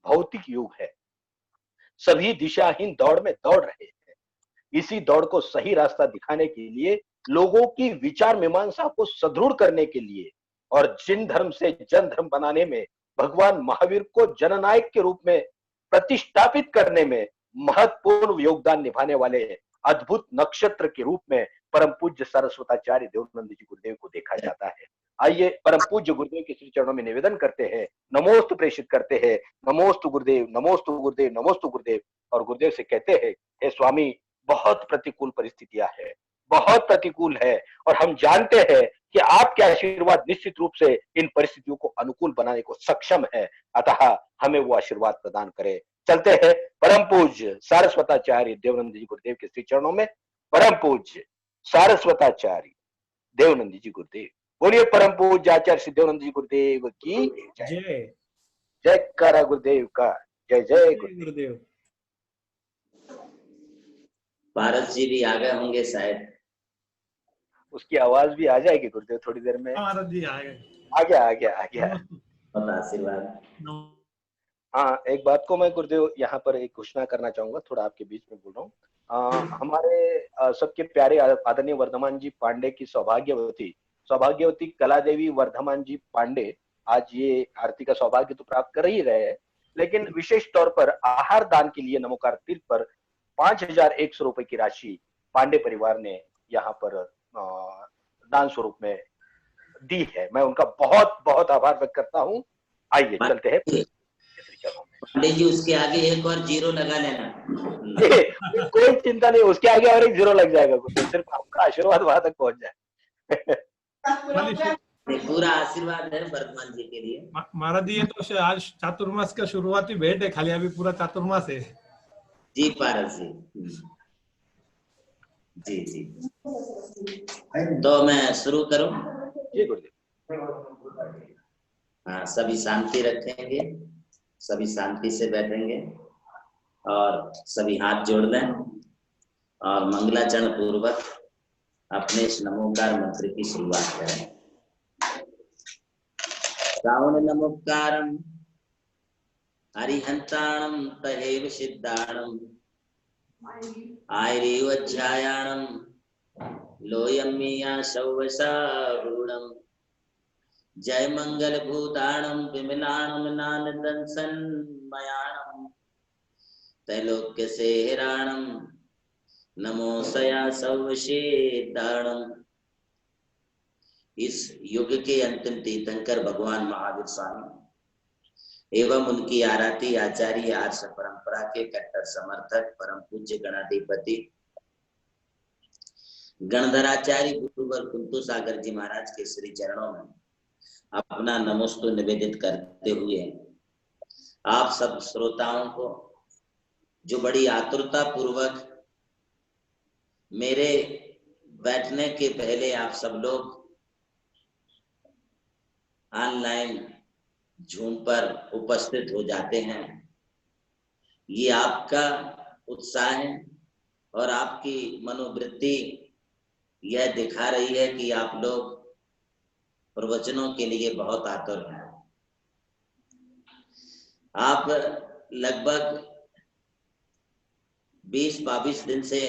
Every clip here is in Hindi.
भौतिक युग है। सभी दिशाहीन दौड़ में दौड़ रहे हैं। इसी दौड़ को सही रास्ता दिखाने के लिए, लोगों की विचार मीमांसा को सुदृढ़ करने के लिए और जिन धर्म से जन धर्म बनाने में भगवान महावीर को जननायक के रूप में प्रतिष्ठापित करने में महत्वपूर्ण योगदान निभाने वाले अद्भुत नक्षत्र के रूप में परम पूज्य सरस्वताचार्य देवानंद जी गुरुदेव को देखा जाता है। आइए परम पूज्य गुरुदेव के श्री चरणों में निवेदन करते हैं, नमोस्तु प्रेषित करते हैं, नमोस्तु गुरुदेव, नमोस्तु गुरुदेव, नमोस्तु गुरुदेव, और गुरुदेव से कहते हैं, हे स्वामी, बहुत प्रतिकूल परिस्थितियां है, बहुत प्रतिकूल है, और हम जानते हैं कि आपके आशीर्वाद निश्चित रूप से इन परिस्थितियों को अनुकूल बनाने को सक्षम है। अतः हमें वो आशीर्वाद प्रदान करें। चलते हैं परम पूज्य सारस्वताचार्य देवानंद जी गुरुदेव के श्री चरणों में। परम पूज्य सारस्वताचार्य देवानंद जी गुरुदेव, बोलिए परम पूज्य आचार्य श्री देवानंद जी गुरुदेव की जय। जय करा गुरुदेव का, जय जय गुरुदेव। पारस जी भी आ गए होंगे शायद, उसकी आवाज भी आ जाएगी गुरुदेव थोड़ी देर में। जी आ गया। आशीर्वाद। हाँ, एक बात को मैं गुरुदेव यहाँ पर एक घोषणा करना चाहूंगा, थोड़ा आपके बीच में बोल रहा हूँ। हमारे सबके प्यारे आदरणीय वर्धमान जी पांडे की सौभाग्यवती कला देवी वर्धमान जी पांडे आज ये आरती का सौभाग्य तो प्राप्त कर ही रहे हैं, लेकिन विशेष तौर पर आहार दान के लिए नमोकार तीर्थ पर 5100 रुपए की राशि पांडे परिवार ने यहाँ पर दान स्वरूप में दी है। मैं उनका बहुत बहुत आभार व्यक्त करता हूँ। आइए चलते हैं पांडे जी, उसके आगे एक और जीरो लगा लेना। कोई चिंता नहीं, उसके आगे और एक जीरो लग जाएगा, सिर्फ आपका आशीर्वाद वहां तक पहुंच जाए। पूरा आशीर्वाद है वर्धमान जी के लिए। महाराज जी, ये तो आज चातुर्मास का शुरुआती भेंट है, खाली अभी पूरा चातुर्मास है। जी पारस जी जी। तो मैं शुरू करूं? जी गुरुदेव। हाँ, सभी शांति रखेंगे, सभी शांति से बैठेंगे और सभी हाथ जोड़ लें और मंगलाचरण पूर्वक अपने इस नमोकार मंत्र की शुरुआत करें। श्रावण नमोकारम हरिहंताणम तहेव सिद्धाणम आयरेवध्यायाणम लोयम्या सौवसारूणम जय मंगल भूताणम विमलाणम नानदंसन्मयाणम त्रैलोक्य सेहराणम नमो सया सौवशेदाणम। इस युग के अंतिम तीर्थंकर भगवान महावीर स्वामी एवं उनकी आराध्य आचार्य आर्ष परंपरा के कट्टर समर्थक परम पूज्य गणाधिपति गणधराचार्य गुरुवर कुंतु सागर जी महाराज के श्री चरणों में अपना नमोस्तु निवेदित करते हुए आप सब श्रोताओं को, जो बड़ी आतुरता पूर्वक मेरे बैठने के पहले आप सब लोग ऑनलाइन जूम पर उपस्थित हो जाते हैं, ये आपका उत्साह है और आपकी मनोवृत्ति यह दिखा रही है कि आप लोग प्रवचनों के लिए बहुत आतुर हैं। आप लगभग 20-22 दिन से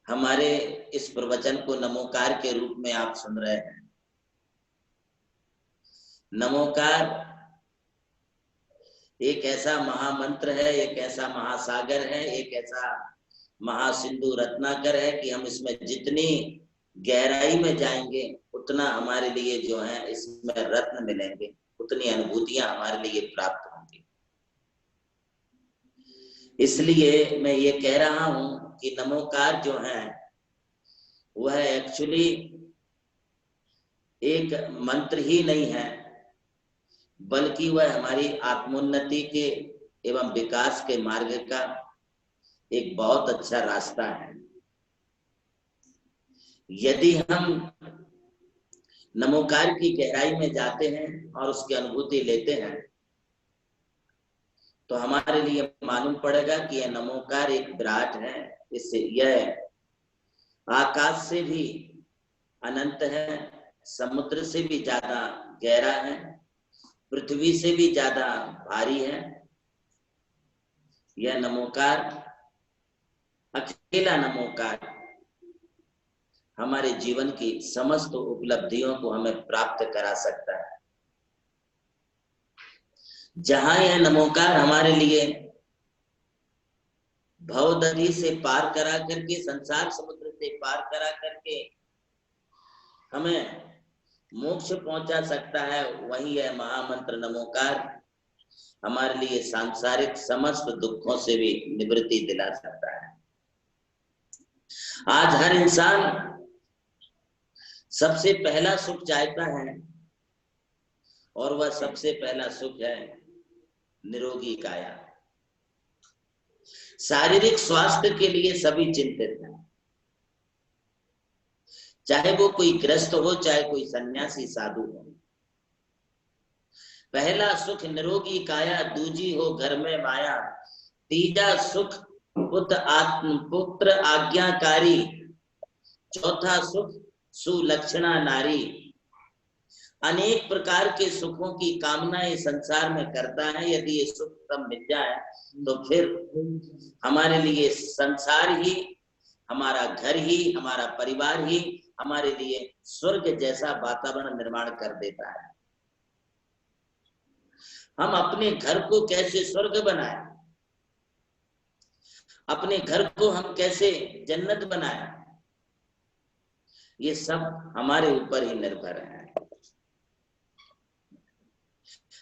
हमारे इस प्रवचन को नमोकार के रूप में आप सुन रहे हैं। नमोकार एक ऐसा महामंत्र है, एक ऐसा महासागर है, एक ऐसा महासिंधु रत्नाकर है कि हम इसमें जितनी गहराई में जाएंगे उतना हमारे लिए जो है इसमें रत्न मिलेंगे, उतनी अनुभूतियां हमारे लिए प्राप्त होंगी। इसलिए मैं ये कह रहा हूं कि नमोकार जो है वह एक्चुअली एक मंत्र ही नहीं है, बल्कि वह हमारी आत्मोन्नति के एवं विकास के मार्ग का एक बहुत अच्छा रास्ता है। यदि हम नमोकार की गहराई में जाते हैं और उसकी अनुभूति लेते हैं तो हमारे लिए मालूम पड़ेगा कि यह नमोकार एक विराट है, इससे यह आकाश से भी अनंत है, समुद्र से भी ज्यादा गहरा है पृथ्वी से भी ज्यादा भारी है। यह नमोकार, अकेला नमोकार हमारे जीवन की समस्त उपलब्धियों को हमें प्राप्त करा सकता है। जहां यह नमोकार हमारे लिए भवदरी से पार करा करके, संसार समुद्र से पार करा करके हमें मोक्ष पहुंचा सकता है, वही यह महामंत्र नमोकार हमारे लिए सांसारिक समस्त दुखों से भी निवृत्ति दिला सकता है। आज हर इंसान सबसे पहला सुख चाहता है, और वह सबसे पहला सुख है निरोगी काया। शारीरिक स्वास्थ्य के लिए सभी चिंतित हैं, चाहे वो कोई ग्रस्त हो, चाहे कोई सन्यासी साधु हो। पहला सुख निरोगी काया, दूजी हो घर में माया, तीजा सुख पुत्र आज्ञाकारी, चौथा सुख सुलक्षणा नारी। अनेक प्रकार के सुखों की कामना इस संसार में करता है। यदि ये सुख सब मिल जाए तो फिर हमारे लिए संसार ही, हमारा घर ही, हमारा परिवार ही हमारे लिए स्वर्ग जैसा वातावरण निर्माण कर देता है। हम अपने घर को कैसे स्वर्ग बनाएं, अपने घर को हम कैसे जन्नत बनाएं, ये सब हमारे ऊपर ही निर्भर है।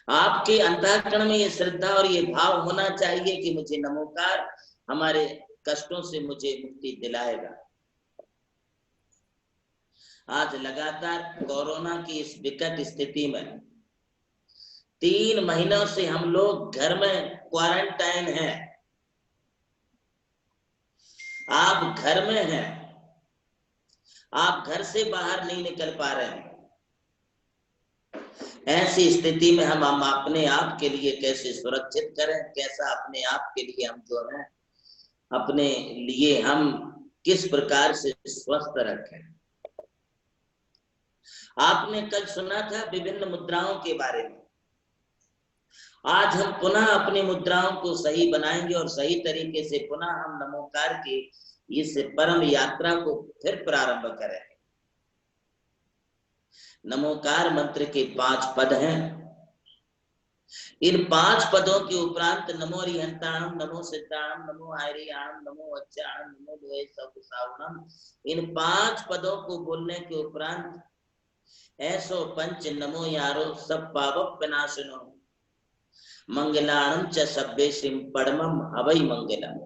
आपके अंतःकरण में ये श्रद्धा और ये भाव होना चाहिए कि मुझे नमोकार हमारे कष्टों से मुझे मुक्ति दिलाएगा। आज लगातार कोरोना की इस विकट स्थिति में 3 महीनों से हम लोग घर में क्वारंटाइन हैं। आप घर में हैं, आप घर से बाहर नहीं निकल पा रहे हैं। ऐसी स्थिति में हम अपने आप के लिए कैसे सुरक्षित करें, कैसा अपने आप के लिए हम जो है अपने लिए हम किस प्रकार से स्वस्थ रखें। आपने कल सुना था विभिन्न मुद्राओं के बारे में। आज हम पुनः अपनी मुद्राओं को सही बनाएंगे और सही तरीके से पुनः हम नमोकार की इस परम यात्रा को फिर प्रारंभ करेंगे। नमोकार मंत्र के 5 पद हैं। इन 5 पदों के उपरांत नमो रिहंताणम, नमो सिद्धाणम, नमो आयरियाणम, नमो अच्छाणम, नमो द्वे सवसावणम, इन 5 पदों को बोलने के उपरांत ऐसो पंच नमो यारो सब पावक विनाशनो मंगलाणम च सभ्येषिं परमम अवै मंगलम।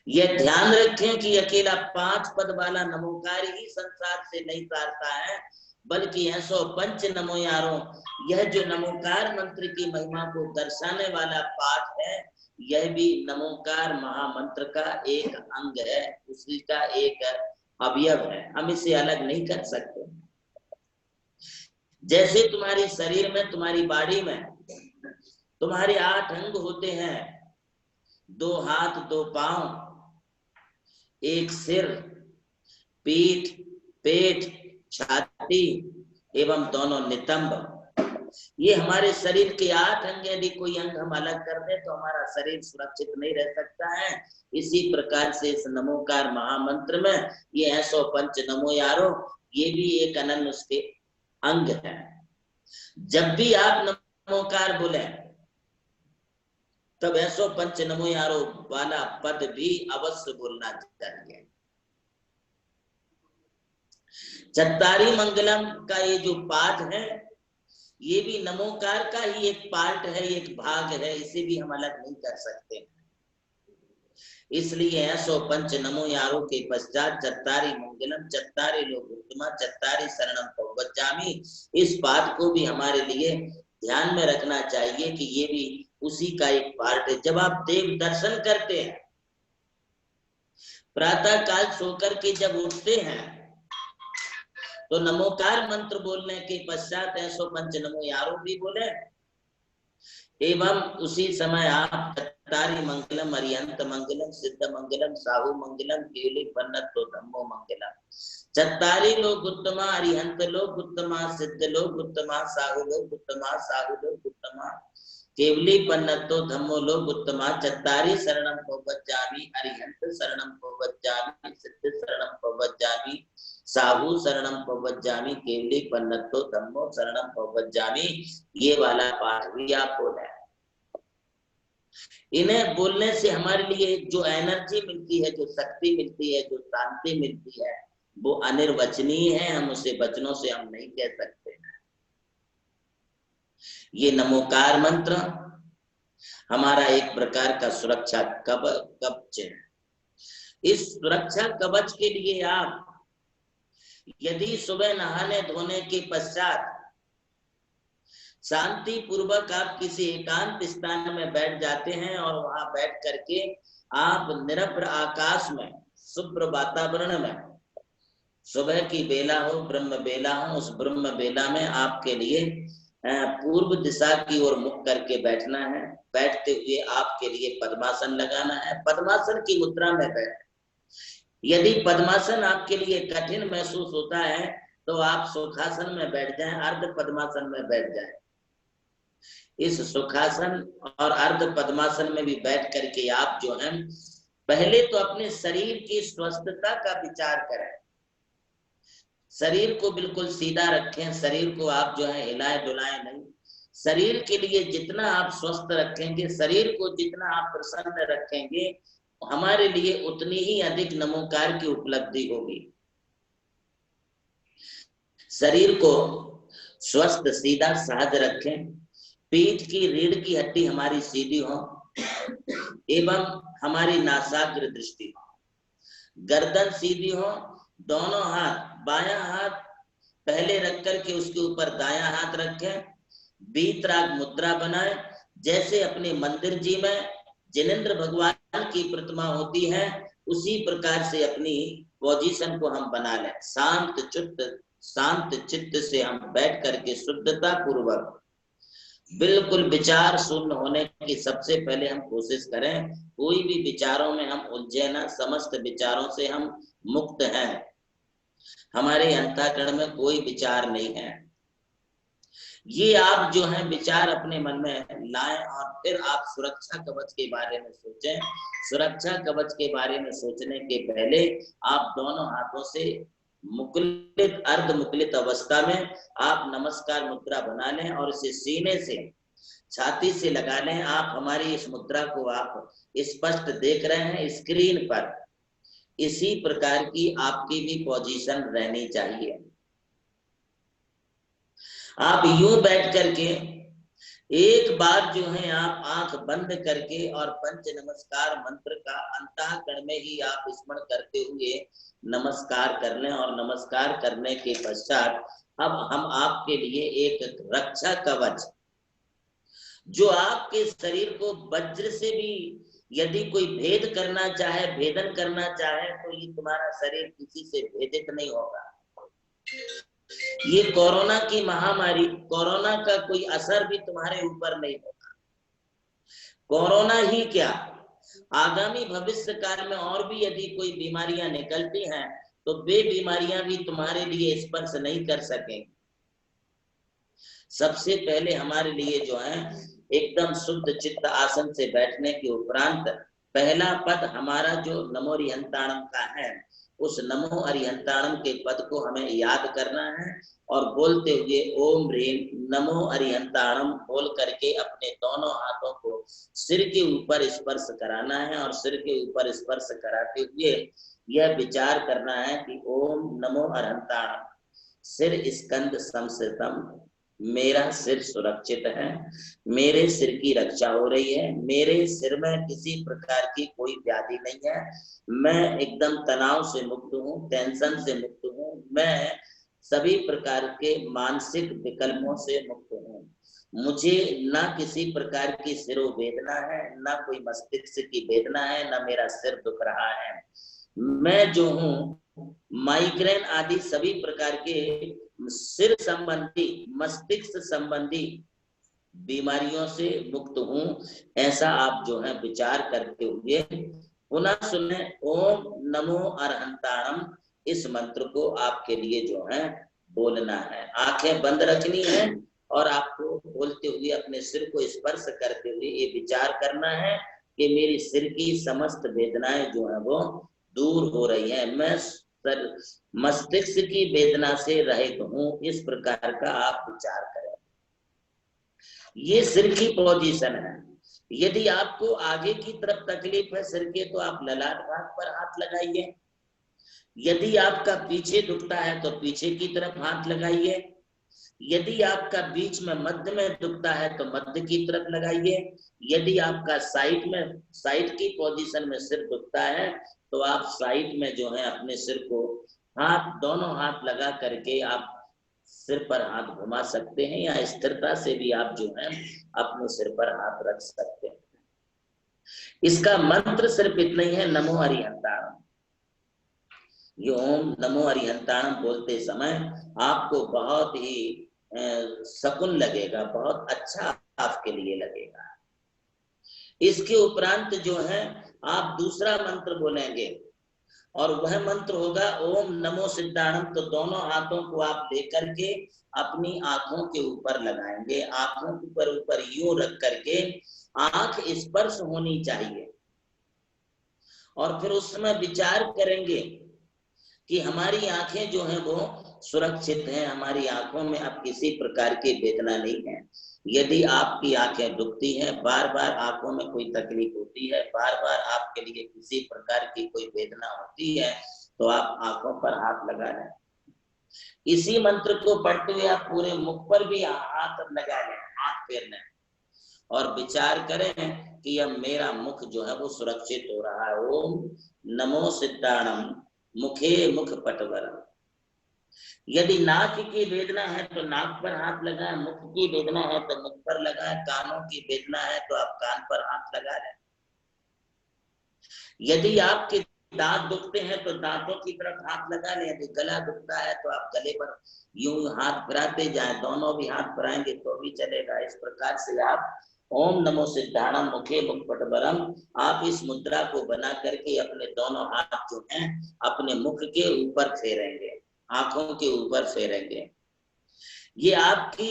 यह ध्यान रखें कि अकेला 5 पद वाला नमोकार ही संसार से नहीं तारता है, बल्कि ऐसो पंच नमो यारो, यह जो नमोकार मंत्र की महिमा को दर्शाने वाला पाठ है, यह भी नमोकार महामंत्र का एक अंग है, उसी का एक अवयव है। हम इसे अलग नहीं कर सकते। जैसे तुम्हारी शरीर में, तुम्हारी बॉडी में तुम्हारे 8 अंग होते हैं, 2 हाथ, 2 पांव, 1 सिर, पीठ, पेट, छाती एवं दोनों नितंब। ये हमारे शरीर के 8 अंग। यदि कोई अंग हम अलग कर दे तो हमारा शरीर सुरक्षित नहीं रह सकता है। इसी प्रकार से इस नमोकार महामंत्र में ये ऐसो पंच नमो यारो, ये भी एक अनन्य उसके अंग है। जब भी आप नमोकार बोले तब ऐसो पंच नमो यारो वाला पद भी अवश्य बोलना चाहिए। चत्तारी मंगलम का ये जो पाठ है, ये भी नमोकार का ही एक पार्ट है, एक भाग है, इसे भी हम अलग नहीं कर सकते। इसलिए ऐसो पंच नमो यारो के पश्चात चत्तारी मंगलम, चत्तारी लोक उत्तमा, चत्तारी शरणम पवज्जामि, इस पाठ को भी हमारे लिए ध्यान में रखना चाहिए कि ये भी उसी का एक पार्ट है। जब आप देव दर्शन करते हैं, प्रातः काल सोकर के जब उठते हैं, तो नमोकार मंत्र बोलने के पश्चात ऐसो पंच नमो यारो भी बोले, एवं उसी समय आप चत्तारी मंगलम अरिहंत मंगलम सिद्ध मंगलम साहु मंगलम केवली पन्नतो धम्मो मंगलम। चत्तारी लोग उत्तमा, अरिहंत लोग उत्तमा, सिद्ध लोग उत्तमा, साहु लोग उत्तमा, साहु लोग उत्तमा, केवली पन्नतो धम्मो लोग उत्तमा। चत्तारी शरणम पवज्जामि, अरिहंत शरणम पवज्जामि, सिद्ध शरणम पवज्जामि, साहु शरणम पवज्जामि, केवली पन्नतो धम्मो शरणम पवज्जामि। ये वाला पाठ भी आप बोला है। इन्हें बोलने से हमारे लिए जो एनर्जी मिलती है, जो शक्ति मिलती है, जो शांति मिलती है, वो अनिर्वचनीय है। हम उसे वचनों से हम नहीं कह सकते हैं। ये नमोकार मंत्र हमारा एक प्रकार का सुरक्षा कवच है। इस सुरक्षा कवच के लिए आप यदि सुबह नहाने धोने के पश्चात शांति पूर्वक आप किसी एकांत स्थान में बैठ जाते हैं और वहां बैठ करके आप निरभ्र आकाश में, शुभ्र वातावरण में, सुबह की बेला हो, ब्रह्म बेला हो, उस ब्रह्म बेला में आपके लिए पूर्व दिशा की ओर मुख करके बैठना है। बैठते हुए आपके लिए पद्मासन लगाना है। पद्मासन की मुद्रा में बैठ। यदि पद्मासन आपके लिए कठिन महसूस होता है तो आप सुखासन में बैठ जाएं, अर्ध पद्मासन में बैठ जाएं। इस सुखासन और अर्ध पद्मासन में भी बैठ करके आप जो है पहले तो अपने शरीर की स्वस्थता का विचार करें। शरीर को बिल्कुल सीधा रखें। शरीर को आप जो है हिलाए डुलाए नहीं। शरीर के लिए जितना आप स्वस्थ रखेंगे, शरीर को जितना आप प्रसन्न रखेंगे, हमारे लिए उतनी ही अधिक नमोकार की उपलब्धि होगी। शरीर को स्वस्थ सीधा सहज रखें। पीठ की रीढ़ की हड्डी हमारी सीधी हो एवं हमारी नासाग्र दृष्टि हो, गर्दन सीधी हो। दोनों हाथ, बायां हाथ पहले रख करके उसके ऊपर दायां हाथ रखें। वीतराग मुद्रा बनाए। जैसे अपने मंदिर जी में जिनेंद्र भगवान की प्रतिमा होती है, उसी प्रकार से अपनी पोजीशन को हम बना लें। शांत चित्त से हम बैठ करके शुद्धता पूर्वक बिल्कुल विचार शून्य होने की सबसे पहले हम कोशिश करें। कोई भी विचारों में हम उलझे ना। समस्त विचारों से हम मुक्त हैं। हमारे अंतःकरण में कोई विचार नहीं है। ये आप जो है विचार अपने मन में लाएं और फिर आप सुरक्षा कवच के बारे में सोचें। सुरक्षा कवच के बारे में सोचने के पहले आप दोनों हाथों से मुकुलित, अर्ध मुकुलित अवस्था में आप नमस्कार मुद्रा बना लें और इसे सीने से, छाती से लगा लें। आप हमारी इस मुद्रा को आप स्पष्ट देख रहे हैं स्क्रीन पर। इसी प्रकार की आपकी भी पोजीशन रहनी चाहिए। आप यूं बैठ करके एक बार जो है आप आंख बंद करके और पंच नमस्कार मंत्र का अंतःकरण में ही आप स्मरण करते हुए नमस्कार कर लें। और नमस्कार करने के पश्चात अब हम आपके लिए एक रक्षा कवच, जो आपके शरीर को वज्र से भी यदि कोई भेद करना चाहे, भेदन करना चाहे, तो ये तुम्हारा शरीर किसी से भेदित नहीं होगा। ये कोरोना की महामारी, कोरोना का कोई असर भी तुम्हारे ऊपर नहीं होगा। कोरोना ही क्या, आगामी भविष्य काल में और भी यदि कोई बीमारियां निकलती हैं तो वे बीमारियां भी तुम्हारे लिए स्पर्श नहीं कर सकेंगी। सबसे पहले हमारे लिए जो है एकदम शुद्ध चित्त आसन से बैठने के उपरांत पहला पद हमारा जो नमो अरिहंताणम का है, उस नमो अरिहंताणम के पद को हमें याद करना है और बोलते हुए ओम ह्रीम नमो अरिहंताणम बोल करके अपने दोनों हाथों को सिर के ऊपर स्पर्श कराना है। और सिर के ऊपर स्पर्श कराते हुए यह विचार करना है कि ओम नमो अरिहंताणम, सिर स्कंद संस्थितम, मेरा सिर सुरक्षित है, मेरे सिर की रक्षा हो रही है, मेरे सिर में किसी प्रकार की कोई व्याधि नहीं है, मैं एकदम तनाव से मुक्त हूँ, टेंशन से मुक्त हूँ, मैं सभी प्रकार के मानसिक विकल्पों से मुक्त हूँ। मुझे ना किसी प्रकार की सिरोवेदना है, ना कोई मस्तिष्क की वेदना है, ना मेरा सिर दुख रहा है। मैं जो हूँ माइग्रेन आदि सभी प्रकार के सिर संबंधी, मस्तिष्क संबंधी बीमारियों से मुक्त हूं, ऐसा आप जो है विचार करते हुए पुनः सुने ओम नमो अरहंताणम, इस मंत्र को आपके लिए जो है बोलना है। आंखें बंद रखनी है और आपको बोलते हुए अपने सिर को स्पर्श करते हुए ये विचार करना है कि मेरी सिर की समस्त वेदनाएं जो है वो दूर हो रही है, मैं मस्तिष्क की वेदना से रहित हूं, इस प्रकार का आप विचार करें। ये सिर की पोजीशन है। यदि आपको आगे की तरफ तकलीफ है सिर के, तो आप ललाट भाग पर हाथ लगाइए। यदि आपका पीछे दुखता है तो पीछे की तरफ हाथ लगाइए। यदि आपका बीच में मध्य में दुखता है तो मध्य की तरफ लगाइए। यदि आपका साइड की पोजीशन में सिर दुखता है तो आप साइड में जो है अपने सिर को दोनों हाथ लगा करके आप सिर पर हाथ घुमा सकते हैं, या स्थिरता से भी आप जो है अपने सिर पर हाथ रख सकते हैं। इसका मंत्र सिर्फ इतना ही है, नमो अरिहंताणम। ये ओम नमो अरिहंताणम बोलते समय आपको बहुत ही सकून लगेगा, बहुत अच्छा आपके लिए लगेगा। इसके उपरांत जो है आप दूसरा मंत्र बोलेंगे और वह मंत्र होगा ओम नमो सिद्धाणम। तो दोनों हाथों को आप लेकर के अपनी आंखों के ऊपर लगाएंगे, आंखों के ऊपर यूं रख करके आंख स्पर्श होनी चाहिए, और फिर उस समय विचार करेंगे कि हमारी आंखें जो हैं वो सुरक्षित हैं, हमारी आंखों में अब किसी प्रकार की वेदना नहीं है। यदि आपकी आंखें दुखती हैं, बार बार आंखों में कोई तकलीफ होती है, बार बार आपके लिए किसी प्रकार की कोई वेदना होती है, तो आप आंखों पर हाथ लगा लें। इसी मंत्र को पढ़ते हुए आप पूरे मुख पर भी हाथ लगा लें, हाथ फेर लें और विचार करें कि अब मेरा मुख जो है वो सुरक्षित हो रहा है। ओम नमो सिद्धाणम मुखे मुख पटवरम। यदि नाक की वेदना है तो नाक पर हाथ लगाए, मुख की वेदना है तो मुख पर लगाए, कानों की वेदना है तो आप कान पर हाथ लगा लें। यदि आपके दांत दुखते हैं तो दांतों की तरफ हाथ लगा लें। यदि गला दुखता है तो आप गले पर यूं हाथ फिराते जाएं, दोनों भी हाथ फिराएंगे तो भी चलेगा। इस प्रकार से आप ओम नमो सिद्धाणम मुखे मुख पटवरम, आप इस मुद्रा को बना करके अपने दोनों हाथ जो हैं अपने मुख के ऊपर फेरेंगे, आंखों के ऊपर फेरेंगे। ये आपकी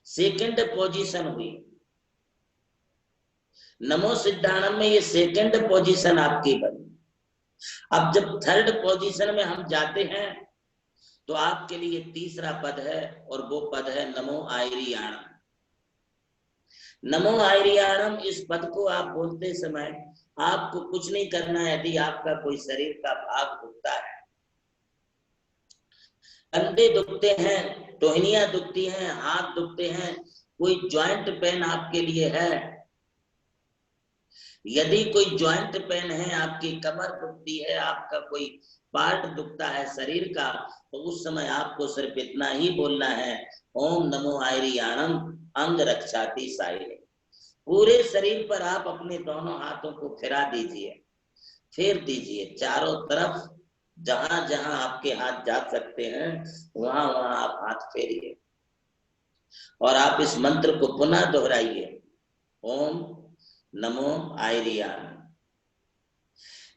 सेकंड पोजीशन हुई। नमो सिद्धाणम में ये सेकंड पोजीशन आपकी बनी। अब जब थर्ड पोजीशन में हम जाते हैं तो आपके लिए तीसरा पद है, और वो पद है नमो आयरियाणम। नमो आयरियाणम, इस पद को आप बोलते समय आपको कुछ नहीं करना है। यदि आपका कोई शरीर का भाग दुखता है, कंधे दुखते हैं, टोहनियां दुखती हैं, हाथ दुखते हैं, कोई ज्वाइंट पेन आपके लिए है, यदि कोई ज्वाइंट पेन है, आपकी कमर दुखती है, आपका कोई पार्ट दुखता है शरीर का, तो उस समय आपको सिर्फ इतना ही बोलना है ओम नमो आयरियाणम अंग रक्षाति साइने। पूरे शरीर पर आप अपने दोनों हाथों को फिरा दीजिए, फेर दीजिए चारों तरफ, जहां जहां आपके हाथ जा सकते हैं वहां वहां आप हाथ फेरिए और आप इस मंत्र को पुनः दोहराइए ओम नमो आयरियाणम।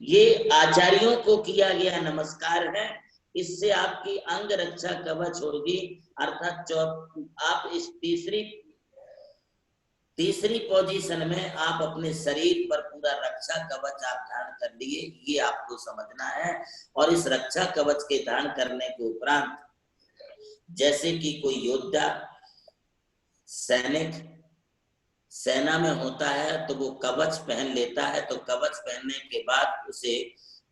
ये आचार्यों को किया गया नमस्कार है। इससे आपकी अंग रक्षा कवच होगी, अर्थात आप इस तीसरी पोजीशन में आप अपने शरीर पर पूरा रक्षा कवच आप धारण कर लिए, ये आपको समझना है। और इस रक्षा कवच के धारण करने के उपरांत जैसे कि कोई योद्धा सैनिक सेना में होता है तो वो कवच पहन लेता है, तो कवच पहनने के बाद उसे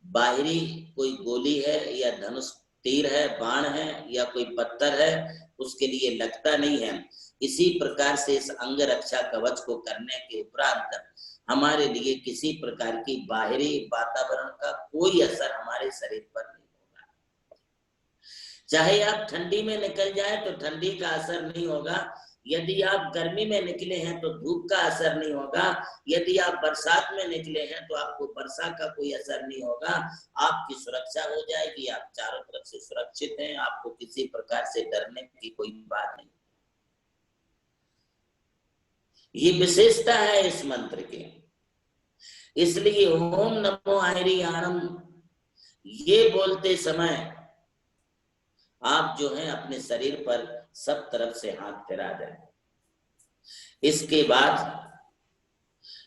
बाहरी कोई गोली है या धनुष तीर है, बाण है या कोई पत्थर है, उसके लिए लगता नहीं है। इसी प्रकार से इस अंग रक्षा कवच को करने के उपरांत हमारे लिए किसी प्रकार की बाहरी वातावरण का कोई असर हमारे शरीर पर नहीं होगा। चाहे आप ठंडी में निकल जाए तो ठंडी का असर नहीं होगा, यदि आप गर्मी में निकले हैं तो धूप का असर नहीं होगा, यदि आप बरसात में निकले हैं तो आपको वर्षा का कोई असर नहीं होगा। आपकी सुरक्षा हो जाएगी, आप चारों तरफ से सुरक्षित हैं, आपको किसी प्रकार से डरने की कोई बात नहीं। ये विशेषता है इस मंत्र की। इसलिए ओम नमो आयरियाणम ये बोलते समय आप जो है अपने शरीर पर सब तरफ से हाथ फिरा दें। इसके बाद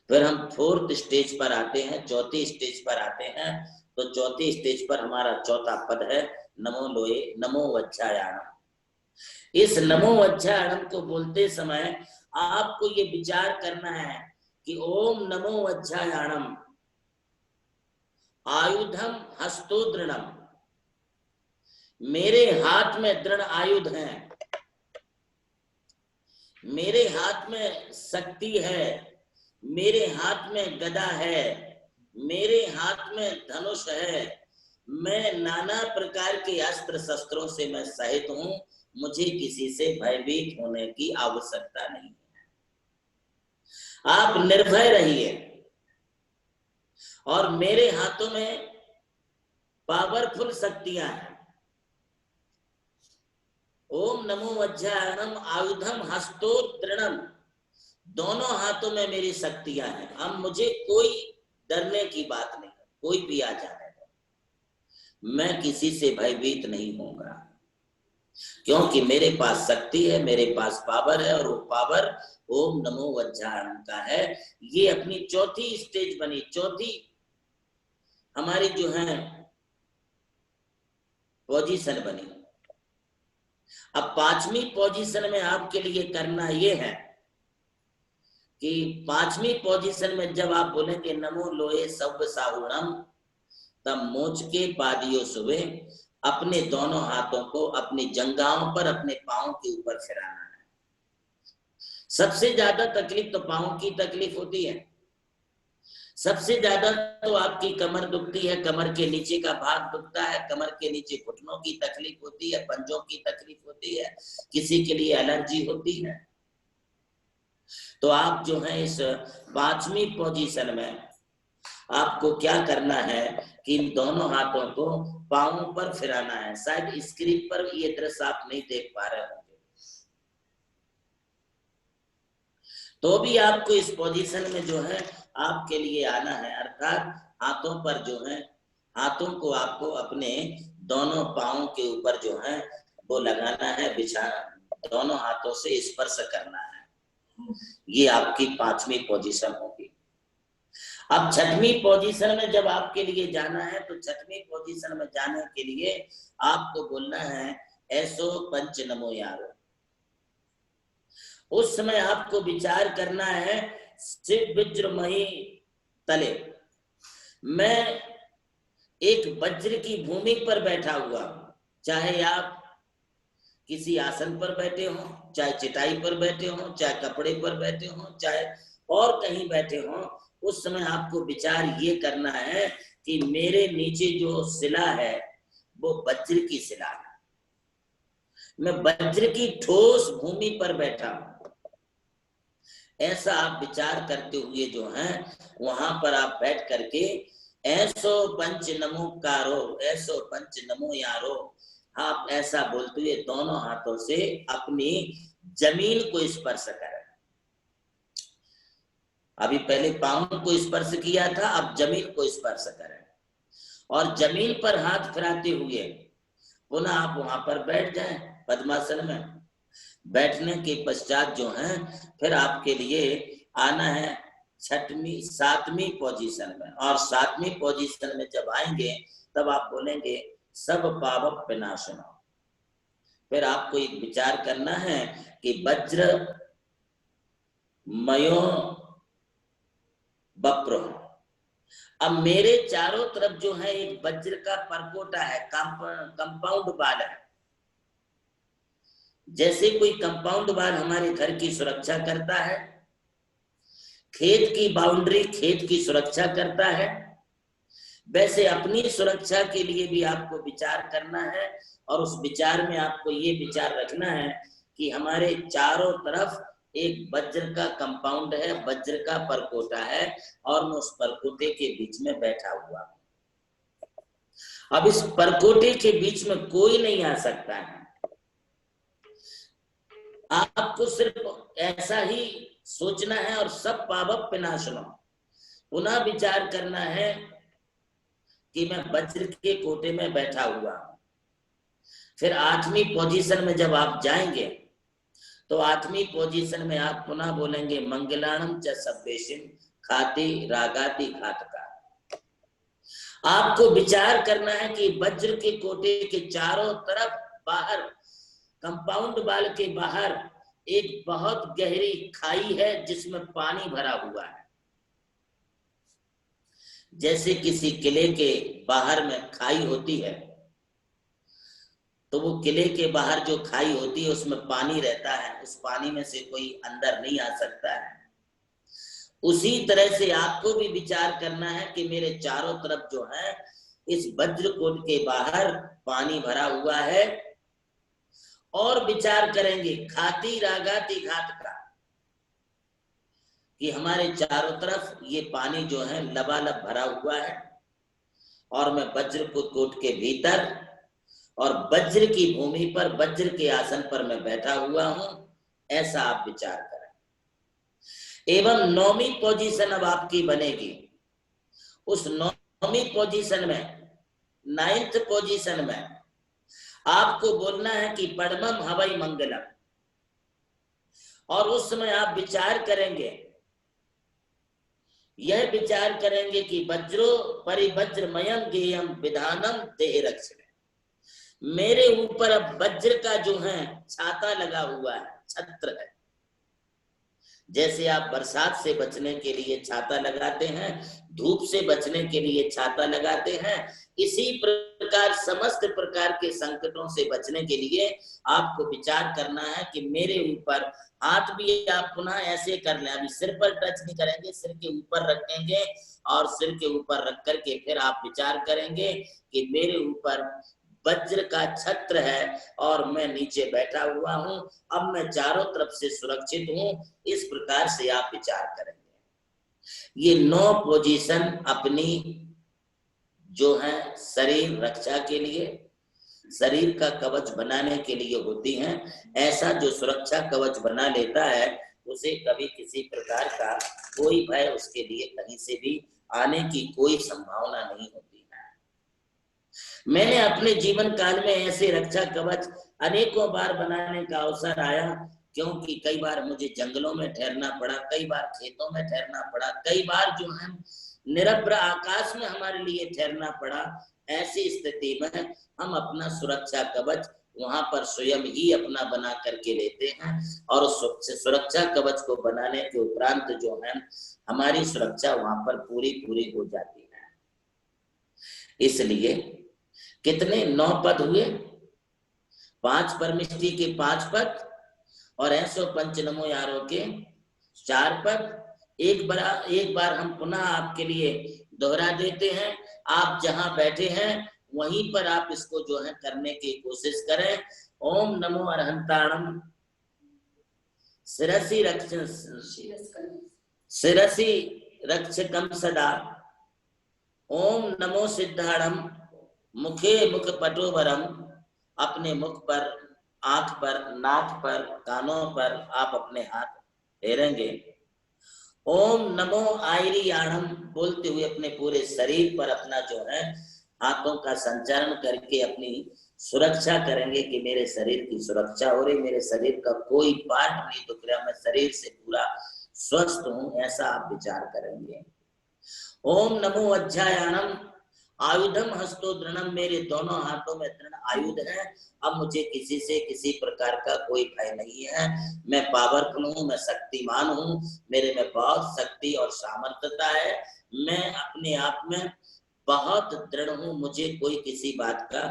फिर हम 4th स्टेज पर आते हैं, चौथी स्टेज पर आते हैं। तो चौथी स्टेज पर हमारा चौथा पद है नमो लोए नमो वज्रायाणम। इस नमो वज्रायाणम को बोलते समय आपको ये विचार करना है कि ओम नमो वज्रायाणम आयुधम हस्तो दृढ़म, मेरे हाथ में दृढ़ आयुध है, मेरे हाथ में शक्ति है, मेरे हाथ में गदा है, मेरे हाथ में धनुष है, मैं नाना प्रकार के अस्त्र शस्त्रों से मैं सहित हूं, मुझे किसी से भयभीत होने की आवश्यकता नहीं है। आप निर्भय रहिए। और मेरे हाथों में पावरफुल शक्तियां हैं। ओम नमो वज्रायाणम आयुधम हस्तो दृढ़म, दोनों हाथों में मेरी शक्तियां हैं। अब मुझे कोई डरने की बात नहीं है, कोई भी आ जाए मैं किसी से भयभीत नहीं होऊंगा, क्योंकि मेरे पास शक्ति है, मेरे पास पावर है, और वो पावर ओम नमो वज्रायाणम का है। ये अपनी चौथी स्टेज बनी, चौथी हमारी जो है पोजीशन बनी। अब 5वीं पोजीशन में आपके लिए करना ये है कि 5वीं पोजीशन में जब आप बोलेंगे नमो लोए सव्य साहुणम, तब मोच के पादियों सुबह अपने दोनों हाथों को अपनी जंघाओं पर, अपने पांव के ऊपर फिराना है। सबसे ज्यादा तकलीफ तो पांव की तकलीफ होती है। सबसे ज्यादा तो आपकी कमर दुखती है, कमर के नीचे का भाग दुखता है, कमर के नीचे घुटनों की तकलीफ होती है, पंजों की तकलीफ होती है, किसी के लिए एलर्जी होती है। तो आप जो है इस 5वीं पोजीशन में आपको क्या करना है कि इन दोनों हाथों को पांवों पर फिराना है। शायद स्क्रीन पर ये दृश्य आप नहीं देख पा रहे होंगे, तो भी आपको इस पोजीशन में जो है आपके लिए आना है। अर्थात हाथों पर जो है, हाथों को आपको अपने दोनों पांवों के ऊपर जो है वो लगाना है, बिछाना, दोनों हाथों से स्पर्श करना है। ये आपकी 5वीं पोजीशन होगी। अब 6वीं पोजीशन में जब आपके लिए जाना है, तो 6वीं पोजीशन में जाने के लिए आपको बोलना है ऐसो पंच नमो यारो। उस समय आपको विचार करना है शिव वज्रमयी तले, मैं एक वज्र की भूमि पर बैठा हुआ। चाहे आप किसी आसन पर बैठे हो, चाहे चटाई पर बैठे हो, चाहे कपड़े पर बैठे हो, चाहे और कहीं बैठे हो, उस समय आपको विचार ये करना है कि मेरे नीचे जो शिला है वो वज्र की शिला है, मैं वज्र की ठोस भूमि पर बैठा हूं। ऐसा आप विचार करते हुए जो है वहां पर आप बैठ करके ऐसो पंच नमोकारो, ऐसो पंच नमो यारो, आप ऐसा बोलते हुए दोनों हाथों से अपनी जमीन को स्पर्श करें। अभी पहले पांव को स्पर्श किया था, अब जमीन को स्पर्श करें और जमीन पर हाथ फिराते हुए पुनः आप वहां पर बैठ जाएं पद्मासन में। बैठने के पश्चात जो है फिर आपके लिए आना है 7वीं पोजीशन में। और 7वीं पोजीशन में जब आएंगे तब आप बोलेंगे सब पाप विनाशनो। फिर आपको एक विचार करना है कि वज्र मयो बप्रो, अब मेरे चारों तरफ जो है एक वज्र का परकोटा है, कंपाउंड वाल है। जैसे कोई कंपाउंड वाल हमारे घर की सुरक्षा करता है, खेत की बाउंड्री खेत की सुरक्षा करता है, वैसे अपनी सुरक्षा के लिए भी आपको विचार करना है। और उस विचार में आपको ये विचार रखना है कि हमारे चारों तरफ एक वज्र का कंपाउंड है, वज्र का परकोटा है, और मैं उस परकोटे के बीच में बैठा हुआ। अब इस परकोटे के बीच में कोई नहीं आ सकता है। आपको सिर्फ ऐसा ही सोचना है और सब पावक विनाशनो, पुनः विचार करना है कि मैं वज्र के कोटे में बैठा हुआ हूं। फिर 8वीं पोजीशन में जब आप जाएंगे तो 8वीं पोजीशन में आप पुनः बोलेंगे मंगलाणम च सब्बेशिम खाति रागाति घातका। आपको विचार करना है कि वज्र के कोटे के चारों तरफ बाहर, कंपाउंड वाल के बाहर एक बहुत गहरी खाई है जिसमें पानी भरा हुआ है। जैसे किसी किले के बाहर में खाई होती है तो वो किले के बाहर जो खाई होती है उसमें पानी रहता है, उस पानी में से कोई अंदर नहीं आ सकता है। उसी तरह से आपको भी विचार करना है कि मेरे चारों तरफ जो है इस वज्रकोट के बाहर पानी भरा हुआ है, और विचार करेंगे खाती रागाती घात का, कि हमारे चारों तरफ ये पानी जो है लबालब भरा हुआ है और मैं वज्रकोट के भीतर और वज्र की भूमि पर, वज्र के आसन पर मैं बैठा हुआ हूं, ऐसा आप विचार करें। एवं 9वीं पोजीशन अब आपकी बनेगी। उस 9वीं पोजीशन में, 9th पोजीशन में आपको बोलना है कि परमम हवै मंगलम, और उस समय आप विचार करेंगे, यह विचार करेंगे कि वज्रो परिवज्रमयम गेयम विधानम देह रक्षण, मेरे ऊपर अब वज्र का जो है छाता लगा हुआ है, छत्र है। जैसे आप बरसात से बचने के लिए छाता लगाते हैं, धूप से बचने के लिए छाता लगाते हैं, इसी प्रकार समस्त प्रकार के संकटों से बचने के लिए आपको विचार करना है कि मेरे ऊपर, हाथ भी आप पुनः ऐसे कर लें, अभी सिर पर टच नहीं करेंगे, सिर के ऊपर रखेंगे और सिर के ऊपर रख करके फिर आप विचार करेंगे कि मेरे ऊपर वज्र का छत्र है और मैं नीचे बैठा हुआ हूं, अब मैं चारों तरफ से सुरक्षित हूं। इस प्रकार से आप विचार करेंगे। ये 9 पोजीशन अपनी जो है शरीर रक्षा के लिए, शरीर का कवच बनाने के लिए होती हैं। ऐसा जो सुरक्षा कवच बना लेता है उसे कभी किसी प्रकार का कोई भय उसके लिए कहीं से भी आने की कोई संभावना नहीं होती। मैंने अपने जीवन काल में ऐसे रक्षा कवच अनेकों बार बनाने का अवसर आया, क्योंकि कई बार मुझे जंगलों में ठहरना पड़ा, कई बार खेतों में ठहरना पड़ा, कई बार जो है निरभ्र आकाश में हमारे लिए ठहरना पड़ा। ऐसी स्थिति में हम अपना सुरक्षा कवच वहां पर स्वयं ही अपना बना करके लेते हैं, और सुरक्षा कवच को बनाने के उपरांत जो है हमारी सुरक्षा वहां पर पूरी हो जाती है। इसलिए कितने 9 पद हुए, 5 परमिष्टि के 5 पद और ऐसो पंच नमो यारों के 4 पद। एक बार हम पुनः आपके लिए दोहरा देते हैं। आप जहां बैठे हैं वहीं पर आप इसको जो है करने की कोशिश करें। ओम नमो अरहंताणम शिरसि रक्षकम सदा। ओम नमो सिद्धाणम मुखे मुख पटोवरम, अपने मुख पर, आंख पर, नाक पर, कानों पर आप अपने हाथ फेरेंगे। ओम नमो आयरियाणम, बोलते हुए अपने पूरे शरीर पर अपना जो है हाथों का संचारण करके अपनी सुरक्षा करेंगे कि मेरे शरीर की सुरक्षा हो रही, मेरे शरीर का कोई पार्ट नहीं दुख रहा, मैं शरीर से पूरा स्वस्थ हूं, ऐसा आप विचार करेंगे। ओम नमो अज्जायाणम आयुधम हस्तो दृढ़म, मेरे दोनों हाथों में दृढ़ आयुध है, अब मुझे किसी से किसी प्रकार का कोई भय नहीं है, मैं पावरफुल हूँ, मैं शक्तिमान हूँ, मेरे में बहुत शक्ति और सामर्थ्यता है, मैं अपने आप में बहुत दृढ़ हूँ, मुझे कोई किसी बात का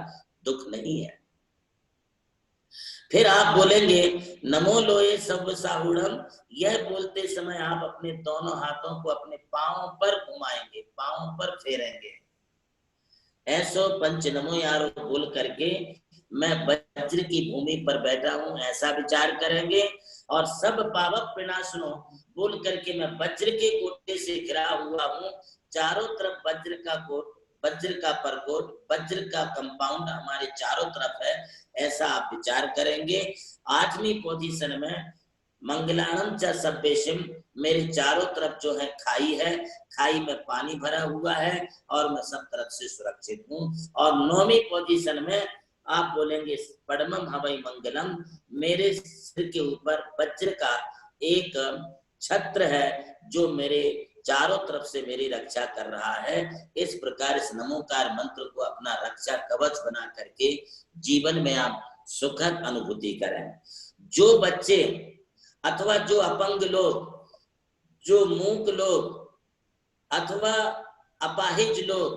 दुख नहीं है। फिर आप बोलेंगे नमो लोये सब साहुड़म, यह बोलते समय आप अपने दोनों हाथों को अपने पांवों पर घुमाएंगे, पांवों पर फेरेंगे। ऐसो पंच नमो यारो बोल करके मैं वज्र की भूमि पर बैठा हूं, ऐसा विचार करेंगे। और सब पावक विनाशनो बोल करके मैं वज्र के कोटे से घिरा हुआ हूं, चारों तरफ वज्र का कोट, वज्र का परकोट, वज्र का कंपाउंड हमारे चारों तरफ है, ऐसा आप विचार करेंगे। 8वीं पोजीशन में मंगलाणम च सभ्येशम, मेरे चारों तरफ जो है खाई है, खाई में पानी भरा हुआ है और मैं सब तरफ से सुरक्षित हूँ। और 9वीं पोजीशन में आप बोलेंगे पद्मम हवै मंगलम, मेरे सिर के ऊपर वज्र का एक छत्र है जो मेरे चारों तरफ से मेरी रक्षा कर रहा है। इस प्रकार इस नमोकार मंत्र को अपना रक्षा कवच बना करके जीवन में आप सुखद अनुभूति करें। जो बच्चे अथवा जो अपंग लोग, जो मूक लोग अथवा अपाहिज लोग,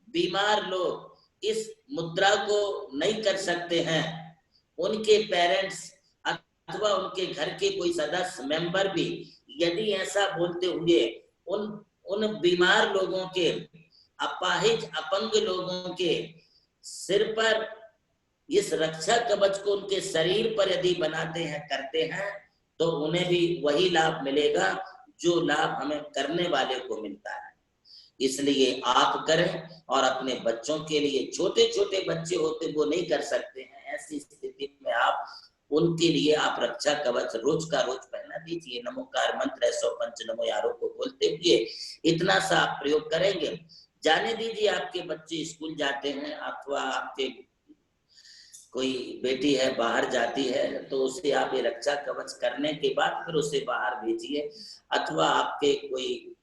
बीमार लोग इस मुद्रा को नहीं कर सकते हैं, उनके पेरेंट्स अथवा उनके घर के कोई सदस्य मेंबर भी यदि ऐसा बोलते हुए उन बीमार लोगों के, अपाहिज अपंग लोगों के सिर पर इस रक्षा कवच को उनके शरीर पर यदि बनाते हैं, करते हैं, तो उन्हें भी वही लाभ मिलेगा जो लाभ हमें करने वाले को मिलता है। इसलिए आप करें और अपने बच्चों के लिए, छोटे छोटे बच्चे होते वो नहीं कर सकते हैं, ऐसी स्थिति में आप उनके लिए आप रक्षा कवच रोज का रोज पहना दीजिए। नमोकार मंत्र 105 नमो यारों को बोलते हुए इतना सा आप प्रयोग करेंगे। जाने दीजिए आपके बच्चे स्कूल जाते हैं अथवा आपके कोई बेटी है बाहर जाती है, तो उसे आप ये रक्षा कवच करने के बाद फिर उसे बाहर भेजिए। अथवा आपके कोई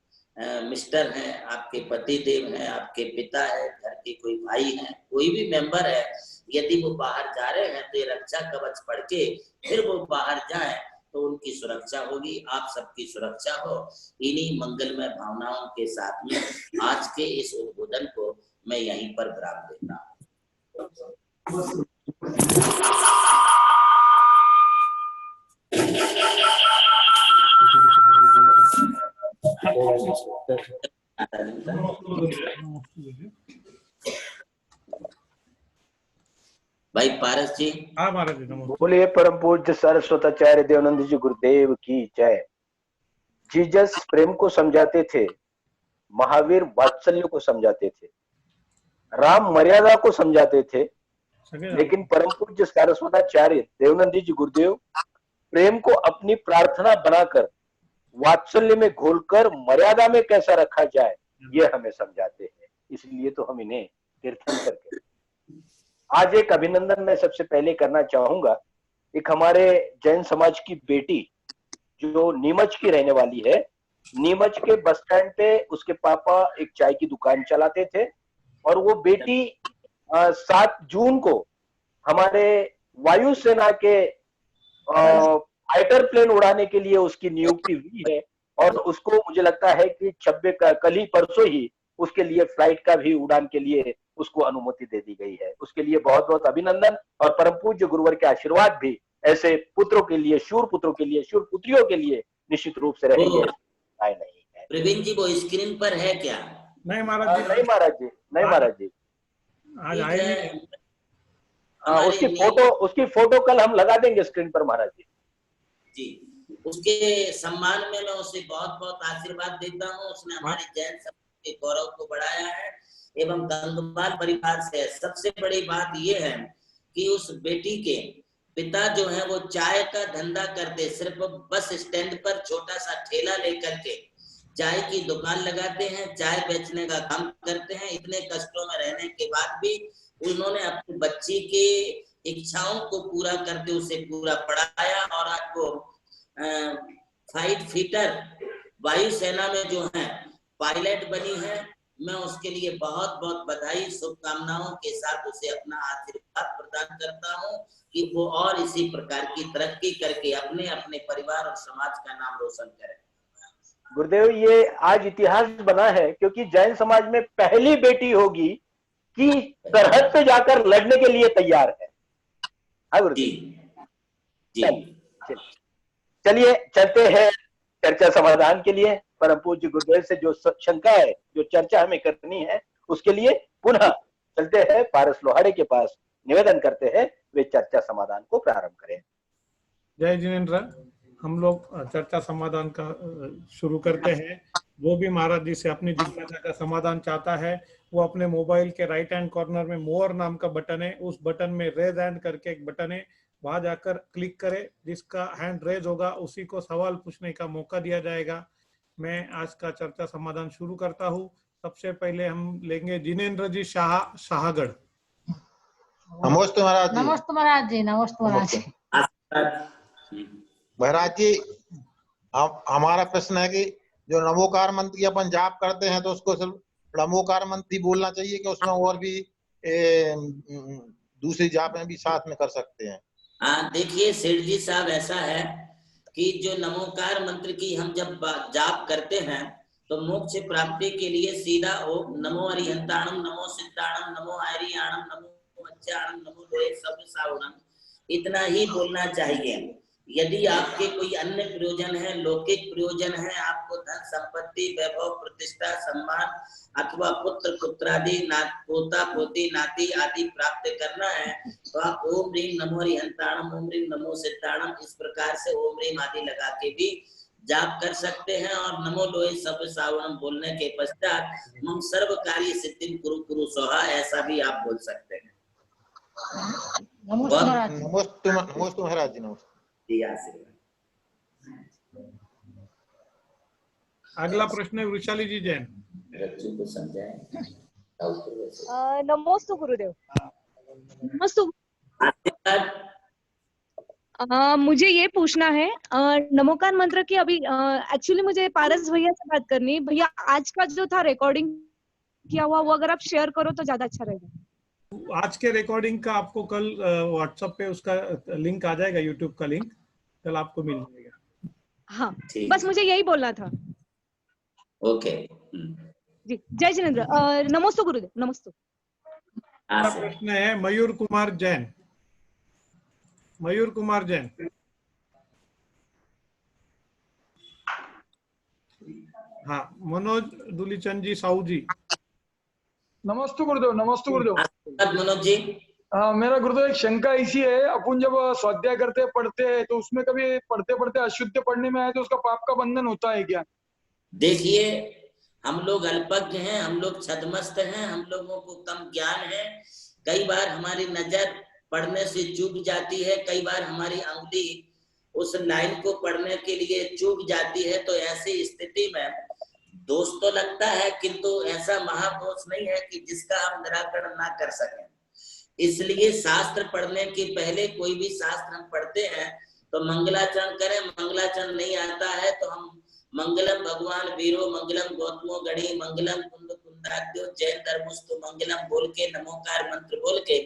मिस्टर हैं, आपके पति देव हैं, आपके पिता है, घर के कोई भाई हैं, कोई भी मेंबर है, यदि वो बाहर जा रहे हैं तो ये रक्षा कवच पढ़ के फिर वो बाहर जाए तो उनकी सुरक्षा होगी, आप सबकी सुरक्षा हो। इन्हीं मंगलमय भावनाओं के साथ में आज के इस उद्बोधन को मैं यहीं पर विराम देता हूँ। भाई पारस जी। हाँ महाराज जी नमस्ते। बोलिए परम पूज्य सरस्वताचार्य देवानंद जी गुरुदेव की जय। जीसस प्रेम को समझाते थे, महावीर वात्सल्य को समझाते थे, राम मर्यादा को समझाते थे, लेकिन परम पूज्य सरस्वताचार्य देवानंद जी गुरुदेव प्रेम को अपनी प्रार्थना बनाकर वात्सल्य में घोलकर मर्यादा में कैसा रखा जाए ये हमें समझाते हैं। इसलिए तो हम इन्हें तीर्थंकर कहते हैं। आज एक अभिनंदन मैं सबसे पहले करना चाहूंगा। एक हमारे जैन समाज की बेटी जो नीमच की रहने वाली है, नीमच के बस स्टैंड पे उसके पापा एक चाय की दुकान चलाते थे और वो बेटी 7 जून को हमारे वायुसेना के फाइटर प्लेन उड़ाने के लिए उसकी नियुक्ति हुई है और उसको मुझे लगता है कि 26 कल ही परसों ही उसके लिए फ्लाइट का भी उड़ान के लिए उसको अनुमति दे दी गई है। उसके लिए बहुत बहुत अभिनंदन और परम पूज्य गुरुवर के आशीर्वाद भी ऐसे पुत्रों के लिए, शूर पुत्रों के लिए, शूर पुत्रियों के लिए निश्चित रूप से रहेंगे। नहीं है प्रवीण जी, वो स्क्रीन पर है क्या? नहीं महाराज जी, नहीं महाराज जी, नहीं महाराज जी, आज आए नहीं। उसकी फोटो कल हम लगा देंगे स्क्रीन पर महाराज जी। जी, उसके सम्मान में मैं उसे बहुत बहुत आशीर्वाद देता हूँ। उसने हमारी जैन समाज के गौरव को बढ़ाया है एवं गंगपाल परिवार से। सबसे बड़ी बात यह है कि उस बेटी के पिता जो है वो चाय का धंधा करते, सिर्फ बस स्टैंड पर छोटा सा ठेला लेकर के चाय की दुकान लगाते हैं, चाय बेचने का काम करते हैं। इतने कष्टों में रहने के बाद भी उन्होंने अपनी बच्ची के इच्छाओं को पूरा करके उसे पूरा पढ़ाया और आज वो फाइट फाइटर वायुसेना में जो है पायलट बनी है। मैं उसके लिए बहुत बहुत बधाई, शुभकामनाओं के साथ उसे अपना आशीर्वाद प्रदान करता हूँ कि वो और इसी प्रकार की तरक्की करके अपने अपने परिवार और समाज का नाम रोशन करे। गुरुदेव, ये आज इतिहास बना है क्योंकि जैन समाज में पहली बेटी होगी कि सरहद पे जाकर लड़ने के लिए तैयार है। चलिए चलते हैं चर्चा समाधान के लिए। परम पूज्य गुरुदेव से जो शंका है, जो चर्चा हमें करनी है, उसके लिए पुनः चलते हैं पारस लोहाड़े के पास, निवेदन करते हैं वे चर्चा समाधान को प्रारंभ करें। जय जिनेन्द्र। हम लोग चर्चा समाधान का शुरू करते हैं। वो भी महाराज जी से अपनी जिज्ञासा का समाधान चाहता है, वो अपने मोबाइल के राइट हैंड कॉर्नर में मोर नाम का बटन है, उस बटन में रेज हैंड करके एक बटन है, वहां जाकर क्लिक करें। जिसका हैंड रेज होगा उसी को सवाल पूछने का मौका दिया जाएगा। मैं आज का चर्चा समाधान शुरू करता हूँ। सबसे पहले हम लेंगे जिनेंद्र जी शाहगढ़। नमस्ते महाराज जी। नमस्ते महाराज जी। नमस्ते महाराज जी। महाराज जी, हमारा प्रश्न है कि जो नमोकार मंत्र की अपन जाप करते हैं तो उसको सिर्फ नमोकार मंत्र ही बोलना चाहिए कि उसमें और भी दूसरी जापें भी साथ में कर सकते हैं? हाँ, देखिए सेठ जी साहब, ऐसा है कि जो नमोकार मंत्र की हम जब जाप करते हैं तो मोक्ष प्राप्ति के लिए सीधा ओम नमो अरिहंताणम, नमो सिद्धाणम, नमो आर्याणम, नमो मच्चाणम, नमो लोहे सब सावणम, इतना ही बोलना चाहिए। यदि आपके कोई अन्य प्रयोजन है, लौकिक प्रयोजन है, आपको धन संपत्ति, वैभव, प्रतिष्ठा, सम्मान अथवा पुत्र पुत्रादि, पोता पोती, नाती आदि प्राप्त करना है तो आप ओम ह्रीम नमो अरिहंताणम, ओम ह्रीम नमो सिद्धाणम, इस प्रकार से ओम ह्रीम आदि लगा के भी जाप कर सकते हैं। और नमो लोहे सब सावणम बोलने के पश्चात मम सर्व कार्य सिद्धिं कुरु कुरु स्वाहा, ऐसा भी आप बोल सकते हैं। नमस्ते महाराज जी। नमस्ते। अगला प्रश्न है वृषाली जी जैन। नमोस्तु गुरुदेव। नमस्तु। मुझे ये पूछना है, नमोकार मंत्र की अभी एक्चुअली मुझे पारस भैया से बात करनी है। भैया आज का जो था रिकॉर्डिंग किया हुआ वो अगर आप शेयर करो तो ज्यादा अच्छा रहेगा। आज के रिकॉर्डिंग का आपको कल व्हाट्सएप पे उसका लिंक आ जाएगा, यूट्यूब का लिंक कल आपको मिल जाएगा। हाँ, बस मुझे यही बोलना था। ओके जी, जय जिनेंद्र। नमोस्तु गुरुदेव। नमोस्तु। प्रश्न है मयूर कुमार जैन। मयूर कुमार जैन। हाँ, मनोज दुलीचंद जी साहू जी। नमस्ते गुरुदेव। नमस्ते गुरुदेव। मनोज जी। मेरा गुरुदेव एक शंका ऐसी है, अपन जब स्वाध्याय करते पढ़ते हैं तो उसमें कभी पढ़ते पढ़ते अशुद्ध पढ़ने में आए तो उसका पाप का बंधन होता है क्या? देखिए, हम लोग अल्पज्ञ हैं, हम लोग छदमस्त हैं, हम लोगों को कम ज्ञान है। कई बार हमारी नजर पढ़ने से चूक जाती है, कई बार हमारी अंगुली उस लाइन को पढ़ने के लिए चूक जाती है। तो ऐसी स्थिति में दोष तो लगता है, किंतु ऐसा महादोष नहीं है कि जिसका हम निराकरण ना कर सकें। इसलिए शास्त्र पढ़ने के पहले कोई भी शास्त्र हम पढ़ते हैं तो मंगलाचरण करें। मंगलाचरण नहीं आता है तो हम मंगलम भगवान वीरो, मंगलम गौतमो गणी, मंगलम कुंद कुंदाद्यो, जय धर्मस्तु मंगलम बोल के, नमोकार मंत्र बोल के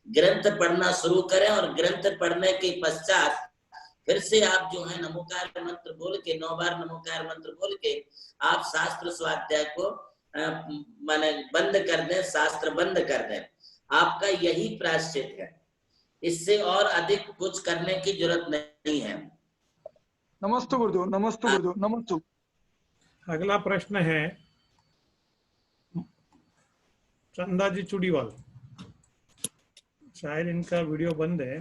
ग्रंथ पढ़ना शुरू करें। और ग्रंथ पढ़ने के पश्चात फिर से आप जो है नमोकार मंत्र बोल के 9 बार नमोकार मंत्र बोल के आप शास्त्र स्वाध्याय को माने बंद कर दें, शास्त्र बंद कर दें। आपका यही प्रायश्चित है, इससे और अधिक कुछ करने की जरूरत नहीं है। नमस्ते गुरुदेव। नमस्ते गुरुदेव। नमस्ते। अगला प्रश्न है चंदा जी चुड़ीवाल। शायद इनका वीडियो बंद है।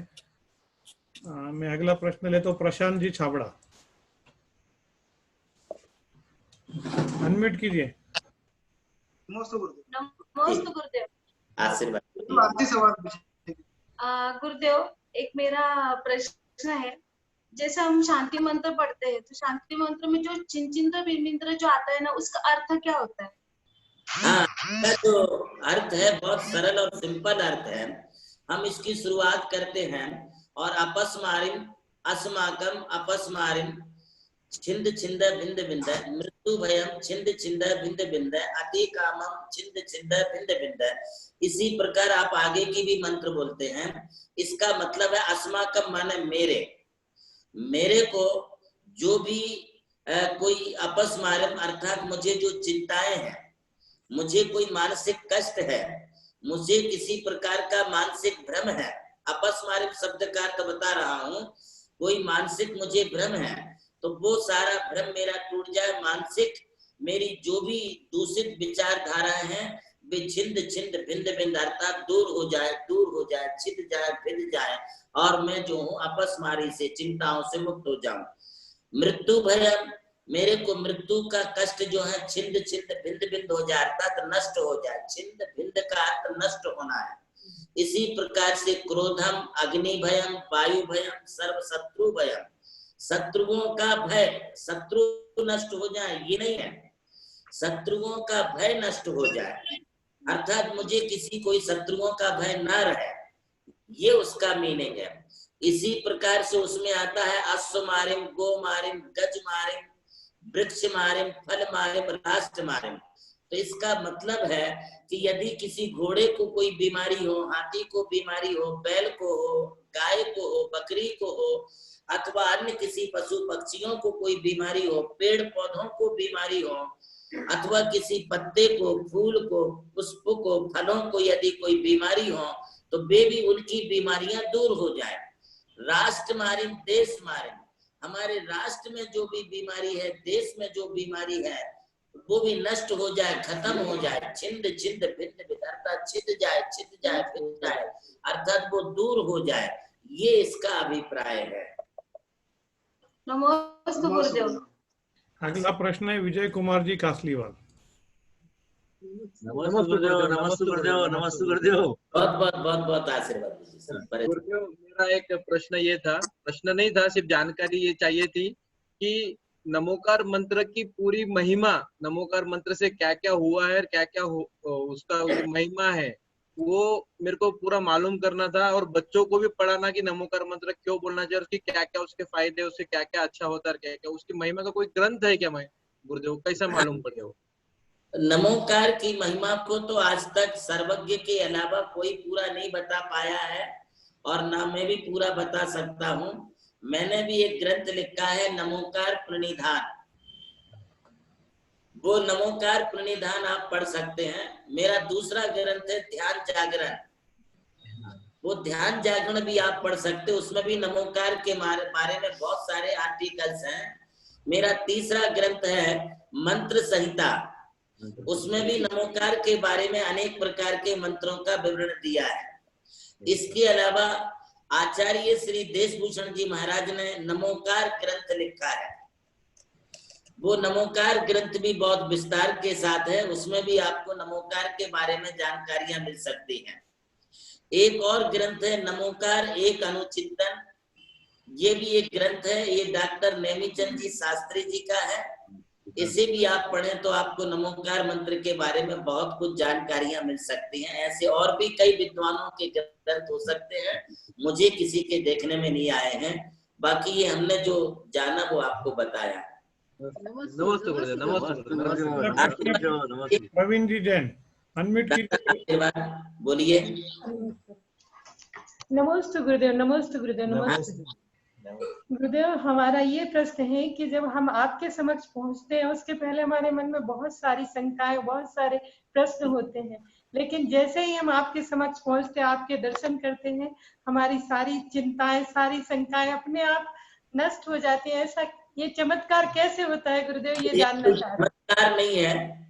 मैं अगला प्रश्न ले तो प्रशांत जी छाबड़ा। अनम्यूट कीजिए। नमस्ते गुरुदेव। नमस्ते गुरुदेव। आशीर्वाद। गुरुदेव, एक मेरा प्रश्न है, जैसे हम शांति मंत्र पढ़ते हैं तो शांति मंत्र में जो चिंचिंद्र बिंबिंद्र जो आता है ना, उसका अर्थ क्या होता है? हाँ, जो अर्थ है बहुत सरल और सिंपल अर्थ है। हम इसकी शुरुआत करते हैं और अपस्मारिम अस्माकम अपस्मारिम छिंद छिंद भिंद भिंद मृत्यु भयम छिंद छिंद भिंद भिंद अति कामम छिंद छिंद भिंद भिंद। इसी प्रकार आप आगे की भी मंत्र बोलते हैं। इसका मतलब है अस्माकम माने मेरे को जो भी कोई अपस्मारम अर्थात मुझे जो चिंताएं हैं, मुझे कोई मानसिक कष्ट है, मुझे किसी प्रकार का मानसिक भ्रम है। अपस्मारम शब्द का अर्थ बता रहा हूं, कोई मानसिक मुझे भ्रम है तो वो सारा भ्रम मेरा टूट जाए। मानसिक मेरी जो भी दूषित विचारधाराएं हैं वे छिंद छिंद भिंद भिंद अर्थात दूर हो जाए, छिद जाए, भिद जाए और मैं जो हूँ अपस्मारी से, चिंताओं से मुक्त हो जाऊं। मृत्यु भय, मेरे को मृत्यु का कष्ट जो है छिंद छिंद भिंद भिंद हो जाए अर्थात नष्ट हो जाए। छिंद भिंद का अर्थ नष्ट होना है। इसी प्रकार से क्रोधम, अग्नि भयम, वायु भयम, सर्व शत्रु भयम, शत्रुओं का भय, शत्रु नष्ट हो जाए ये नहीं है, शत्रुओं का भय नष्ट हो जाए, अर्थात मुझे किसी कोई शत्रुओं का भय ना रहे, ये उसका मीनिंग है। इसी प्रकार से उसमें आता है अश्व मारिम, गो मारिम, गज मारिम, वृक्ष मारिम, फल मारिम, राष्ट्र मारिम। तो इसका मतलब है कि यदि किसी घोड़े को कोई बीमारी हो, हाथी को बीमारी हो, बैल को हो, गाय को हो, बकरी को हो, अथवा अन्य किसी पशु पक्षियों को कोई बीमारी हो, पेड़ पौधों को बीमारी हो, अथवा किसी पत्ते को, फूल को, पुष्प को, फलों को यदि कोई बीमारी हो तो वे भी उनकी बीमारियां दूर हो जाए। राष्ट्र मारिम, देश मारिम, हमारे राष्ट्र में जो भी बीमारी है, देश में जो बीमारी है वो भी नष्ट हो जाए, खत्म हो जाए, छिंद छिंद भिन्न भिन्नता, छिद जाए, छिद जाए, भिन्न जाए, अर्थात वो दूर हो जाए, ये इसका अभिप्राय है। नमस्ते गुरुदेव। अगला प्रश्न है विजय कुमार जी कासलीवाल। नमस्ते गुरुदेव, नमस्ते गुरुदेव, नमस्ते गुरुदेव। बहुत आशीर्वाद दीजिए। गुरुदेव, मेरा एक प्रश्न ये था, प्रश्न नहीं था, सिर्फ जानकारी ये चाहिए थी कि नमोकार मंत्र की पूरी महिमा, नमोकार मंत्र से क्या क्या हुआ है, क्या क्या उसका महिमा है, वो मेरे को पूरा मालूम करना था, और बच्चों को भी पढ़ाना कि नमोकार मंत्र क्यों बोलना चाहिए, उसकी क्या क्या उसके फायदे, उससे क्या क्या अच्छा होता है, क्या क्या उसकी महिमा का कोई ग्रंथ है क्या? मैं गुरुदेव कैसा मालूम पड़े वो? नमोकार की महिमा को तो आज तक सर्वज्ञ के अलावा कोई पूरा नहीं बता पाया है, और ना मैं भी पूरा बता सकता हूँ। मैंने भी एक ग्रंथ लिखा है नमोकार प्रणिधान, वो नमोकार प्रणिधान आप पढ़ सकते हैं। मेरा दूसरा ग्रंथ है ध्यान जागरण, वो ध्यान जागरण भी आप पढ़ सकते हो, उसमें भी नमोकार के बारे में बहुत सारे आर्टिकल्स हैं। मेरा तीसरा ग्रंथ है मंत्र संहिता, उसमें भी नमोकार के बारे में अनेक प्रकार के मंत्रों का विवरण दिया है। इसके अलावा आचार्य श्री देशभूषण जी महाराज ने नमोकार ग्रंथ लिखा है, वो नमोकार ग्रंथ भी बहुत विस्तार के साथ है, उसमें भी आपको नमोकार के बारे में जानकारियां मिल सकती हैं। एक और ग्रंथ है नमोकार एक अनुचिंतन, ये भी एक ग्रंथ है, ये डॉक्टर नेमीचंद जी शास्त्री जी का है। इसे भी आप पढ़ें तो आपको नमोकार मंत्र के बारे में बहुत कुछ जानकारियां मिल सकती हैं। ऐसे और भी कई विद्वानों के ग्रंथ हो सकते हैं, मुझे किसी के देखने में नहीं आए हैं, बाकी ये हमने जो जाना वो आपको बताया। नमस्ते गुरुदेव, नमस्ते। प्रवीण जी जैन, अनम्यूट कीजिए, बोलिए। नमस्ते गुरुदेव, नमस्ते गुरुदेव, नमस्ते गुरुदेव। हमारा ये प्रश्न है कि जब हम आपके समक्ष पहुंचते हैं उसके पहले हमारे मन में बहुत सारी शंकाएं, बहुत सारे प्रश्न होते हैं, लेकिन जैसे ही हम आपके समक्ष पहुंचते हैं, आपके दर्शन करते हैं, हमारी सारी चिंताएं, सारी शंकाएं अपने आप नष्ट हो जाती हैं। ऐसा ये चमत्कार कैसे होता है गुरुदेव, ये जानना चाह रहे हैं। चमत्कार नहीं है,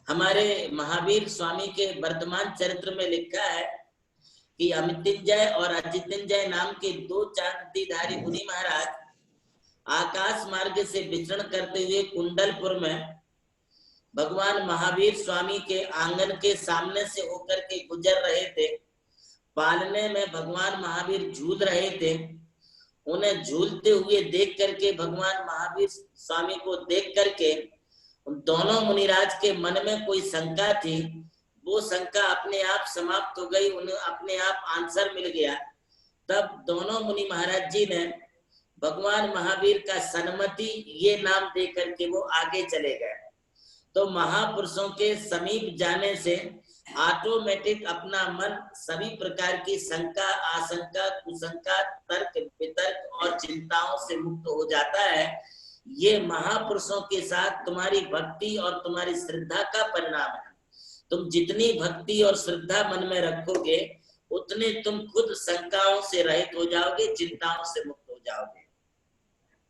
हमारे महावीर स्वामी के वर्तमान चरित्र में लिखा है कि अमृत्युंजय और अजितंजय नाम के दो चांदीधारी मुनि महाराज आकाश मार्ग से विचरण करते हुए कुंडलपुर में भगवान महावीर स्वामी के आंगन के सामने से होकर के गुजर रहे थे। पालने में भगवान महावीर झूल रहे थे, उन्हें झूलते हुए देख करके, भगवान महावीर स्वामी को देख करके उन दोनों मुनिराज के मन में कोई शंका थी, वो शंका अपने आप समाप्त हो गई, उन्हें अपने आप आंसर मिल गया। तब दोनों मुनि महाराज जी ने भगवान महावीर का सन्मति ये नाम दे करके वो आगे चले गए। तो महापुरुषों के समीप जाने से ऑटोमेटिक अपना मन सभी प्रकार की शंका, आशंका, कुशंका, तर्क वितर्क और चिंताओं से मुक्त हो जाता है। ये महापुरुषों के साथ तुम्हारी भक्ति और तुम्हारी श्रद्धा का परिणाम है। तुम जितनी भक्ति और श्रद्धा मन में रखोगे उतने तुम खुद शंकाओं से रहित हो जाओगे, चिंताओं से मुक्त हो जाओगे।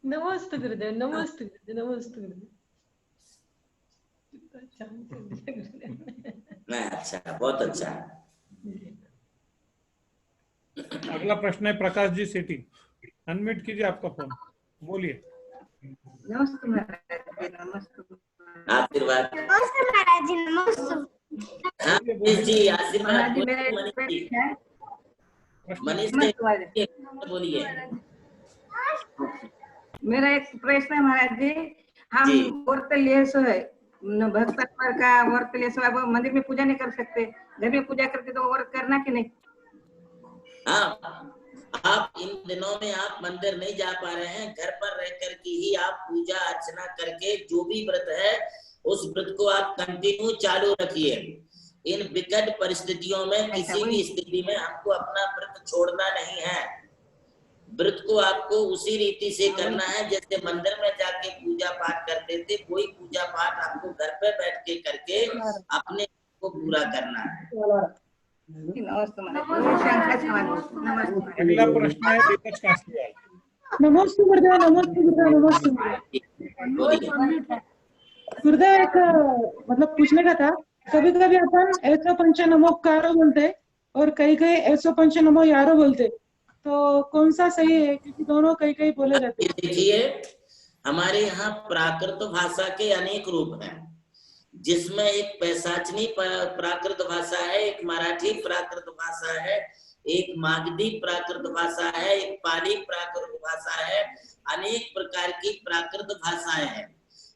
नमस्ते गुरुदेव, नमस्ते गुरुदेव, नमस्ते गुरुदेव। अच्छा, बहुत अच्छा। अगला प्रश्न है प्रकाश जी सेठी, अनम्यूट कीजिए आपका फोन, बोलिए। नमस्ते महाराज जी, नमस्ते। आशीर्वाद। नमस्ते महाराज जी, नमस्ते। हाँ जी, आशीर्वाद। मेरे है। मनीष नमस्ते बोलिए। मेरा एक प्रश्न है महाराज जी, हम जी। व्रत लिए सो है भक्त का व्रत लिए सो है, वो मंदिर में पूजा नहीं कर सकते, घर में पूजा करते, तो व्रत करना कि नहीं? हाँ, आप इन दिनों में आप मंदिर नहीं जा पा रहे हैं, घर पर रह कर के ही आप पूजा अर्चना करके जो भी व्रत है उस व्रत को आप कंटिन्यू चालू रखिए। इन विकट परिस्थितियों में किसी भी स्थिति में हमको अपना व्रत छोड़ना नहीं है। व्रत को आपको उसी रीति से करना है जैसे मंदिर में जाके पूजा पाठ करते थे, कोई पूजा पाठ आपको घर पे बैठ के करके अपने को पूरा करना है। अगला प्रश्न है दीपक कास्तीवाल। नमस्ते गुरुदेव, नमस्ते गुरुदेव, नमस्ते गुरुदेव। एक मतलब पूछने का था, कभी कभी अपन ऐसो पंच नमो कारो बोलते और कई कई ऐसो पंच नमो यारो बोलते, तो कौन सा सही है? क्योंकि दोनों कई कई बोले जाते हैं। देखिए, हमारे यहाँ प्राकृत भाषा के अनेक रूप हैं, जिसमें एक पैसाचनी प्राकृत भाषा है, एक मराठी प्राकृत भाषा है, एक मागधी प्राकृत भाषा है, एक पाली प्राकृत भाषा है। अनेक प्रकार की प्राकृत भाषाएं हैं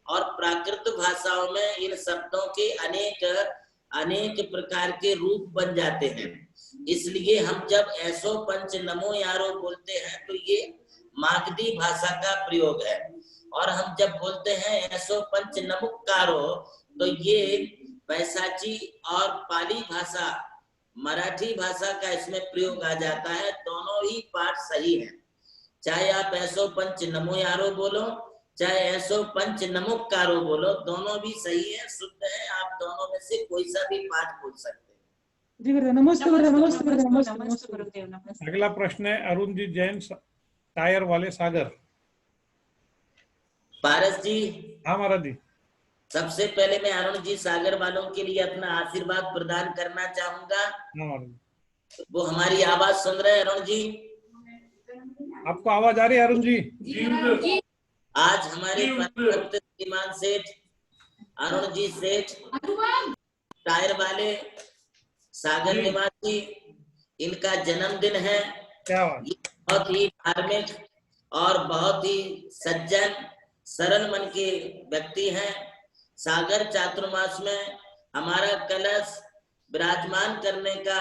और प्राकृत भाषाओं में इन शब्दों के अनेक प्रकार के रूप बन जाते हैं। इसलिए हम जब ऐसो पंच नमो यारो बोलते हैं तो ये मागधी भाषा का प्रयोग है, और हम जब बोलते हैं ऐसो पंच नमुकारो तो ये पैसाची और पाली भाषा मराठी भाषा का इसमें प्रयोग आ जाता है। दोनों ही पाठ सही है, चाहे आप ऐसो पंच नमो यारो बोलो चाहे ऐसो पंच नमुकारो बोलो, दोनों भी सही है, शुद्ध है। आप दोनों में से कोई सा भी पाठ बोल सकते हैं। जी गुरुदेव, नमस्ते गुरुदेव, नमस्ते गुरुदेव, नमस्ते गुरुदेव, नमस्ते। अगला प्रश्न है अरुण जी जैन, टायर वाले सागर। पारस जी। हाँ महाराज जी। सबसे पहले मैं अरुण जी सागर वालों के लिए अपना आशीर्वाद प्रदान करना चाहूंगा। वो हमारी आवाज सुन रहे हैं अरुण जी? आपको आवाज आ रही है अरुण जी? आज हमारे भक्त श्रीमान सेठ अरुण जी सेठ टायर वाले सागर निवासी, इनका जन्मदिन है। क्या बात। बहुत ही धार्मिक और बहुत ही सज्जन सरल मन के व्यक्ति हैं। सागर चातुर्मास में हमारा कलश विराजमान करने का,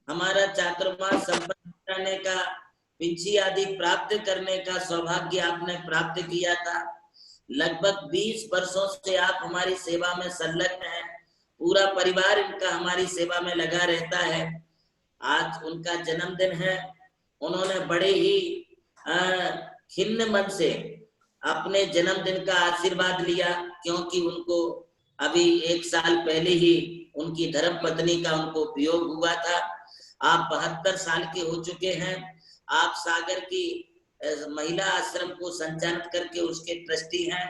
हमारा चातुर्मास संपन्न करने का, पिंची आदि प्राप्त करने का सौभाग्य आपने प्राप्त किया था। लगभग 20 वर्षों से आप हमारी सेवा में संलग्न हैं। पूरा परिवार इनका हमारी सेवा में लगा रहता है। आज उनका जन्मदिन है। उन्होंने बड़े ही खिन्न मन से अपने जन्मदिन का आशीर्वाद लिया, क्योंकि उनको अभी 1 साल पहले ही उनकी धर्म पत्नी का उनको वियोग हुआ था। आप 72 साल के हो चुके हैं। आप सागर की महिला आश्रम को संचालित करके उसके ट्रस्टी हैं,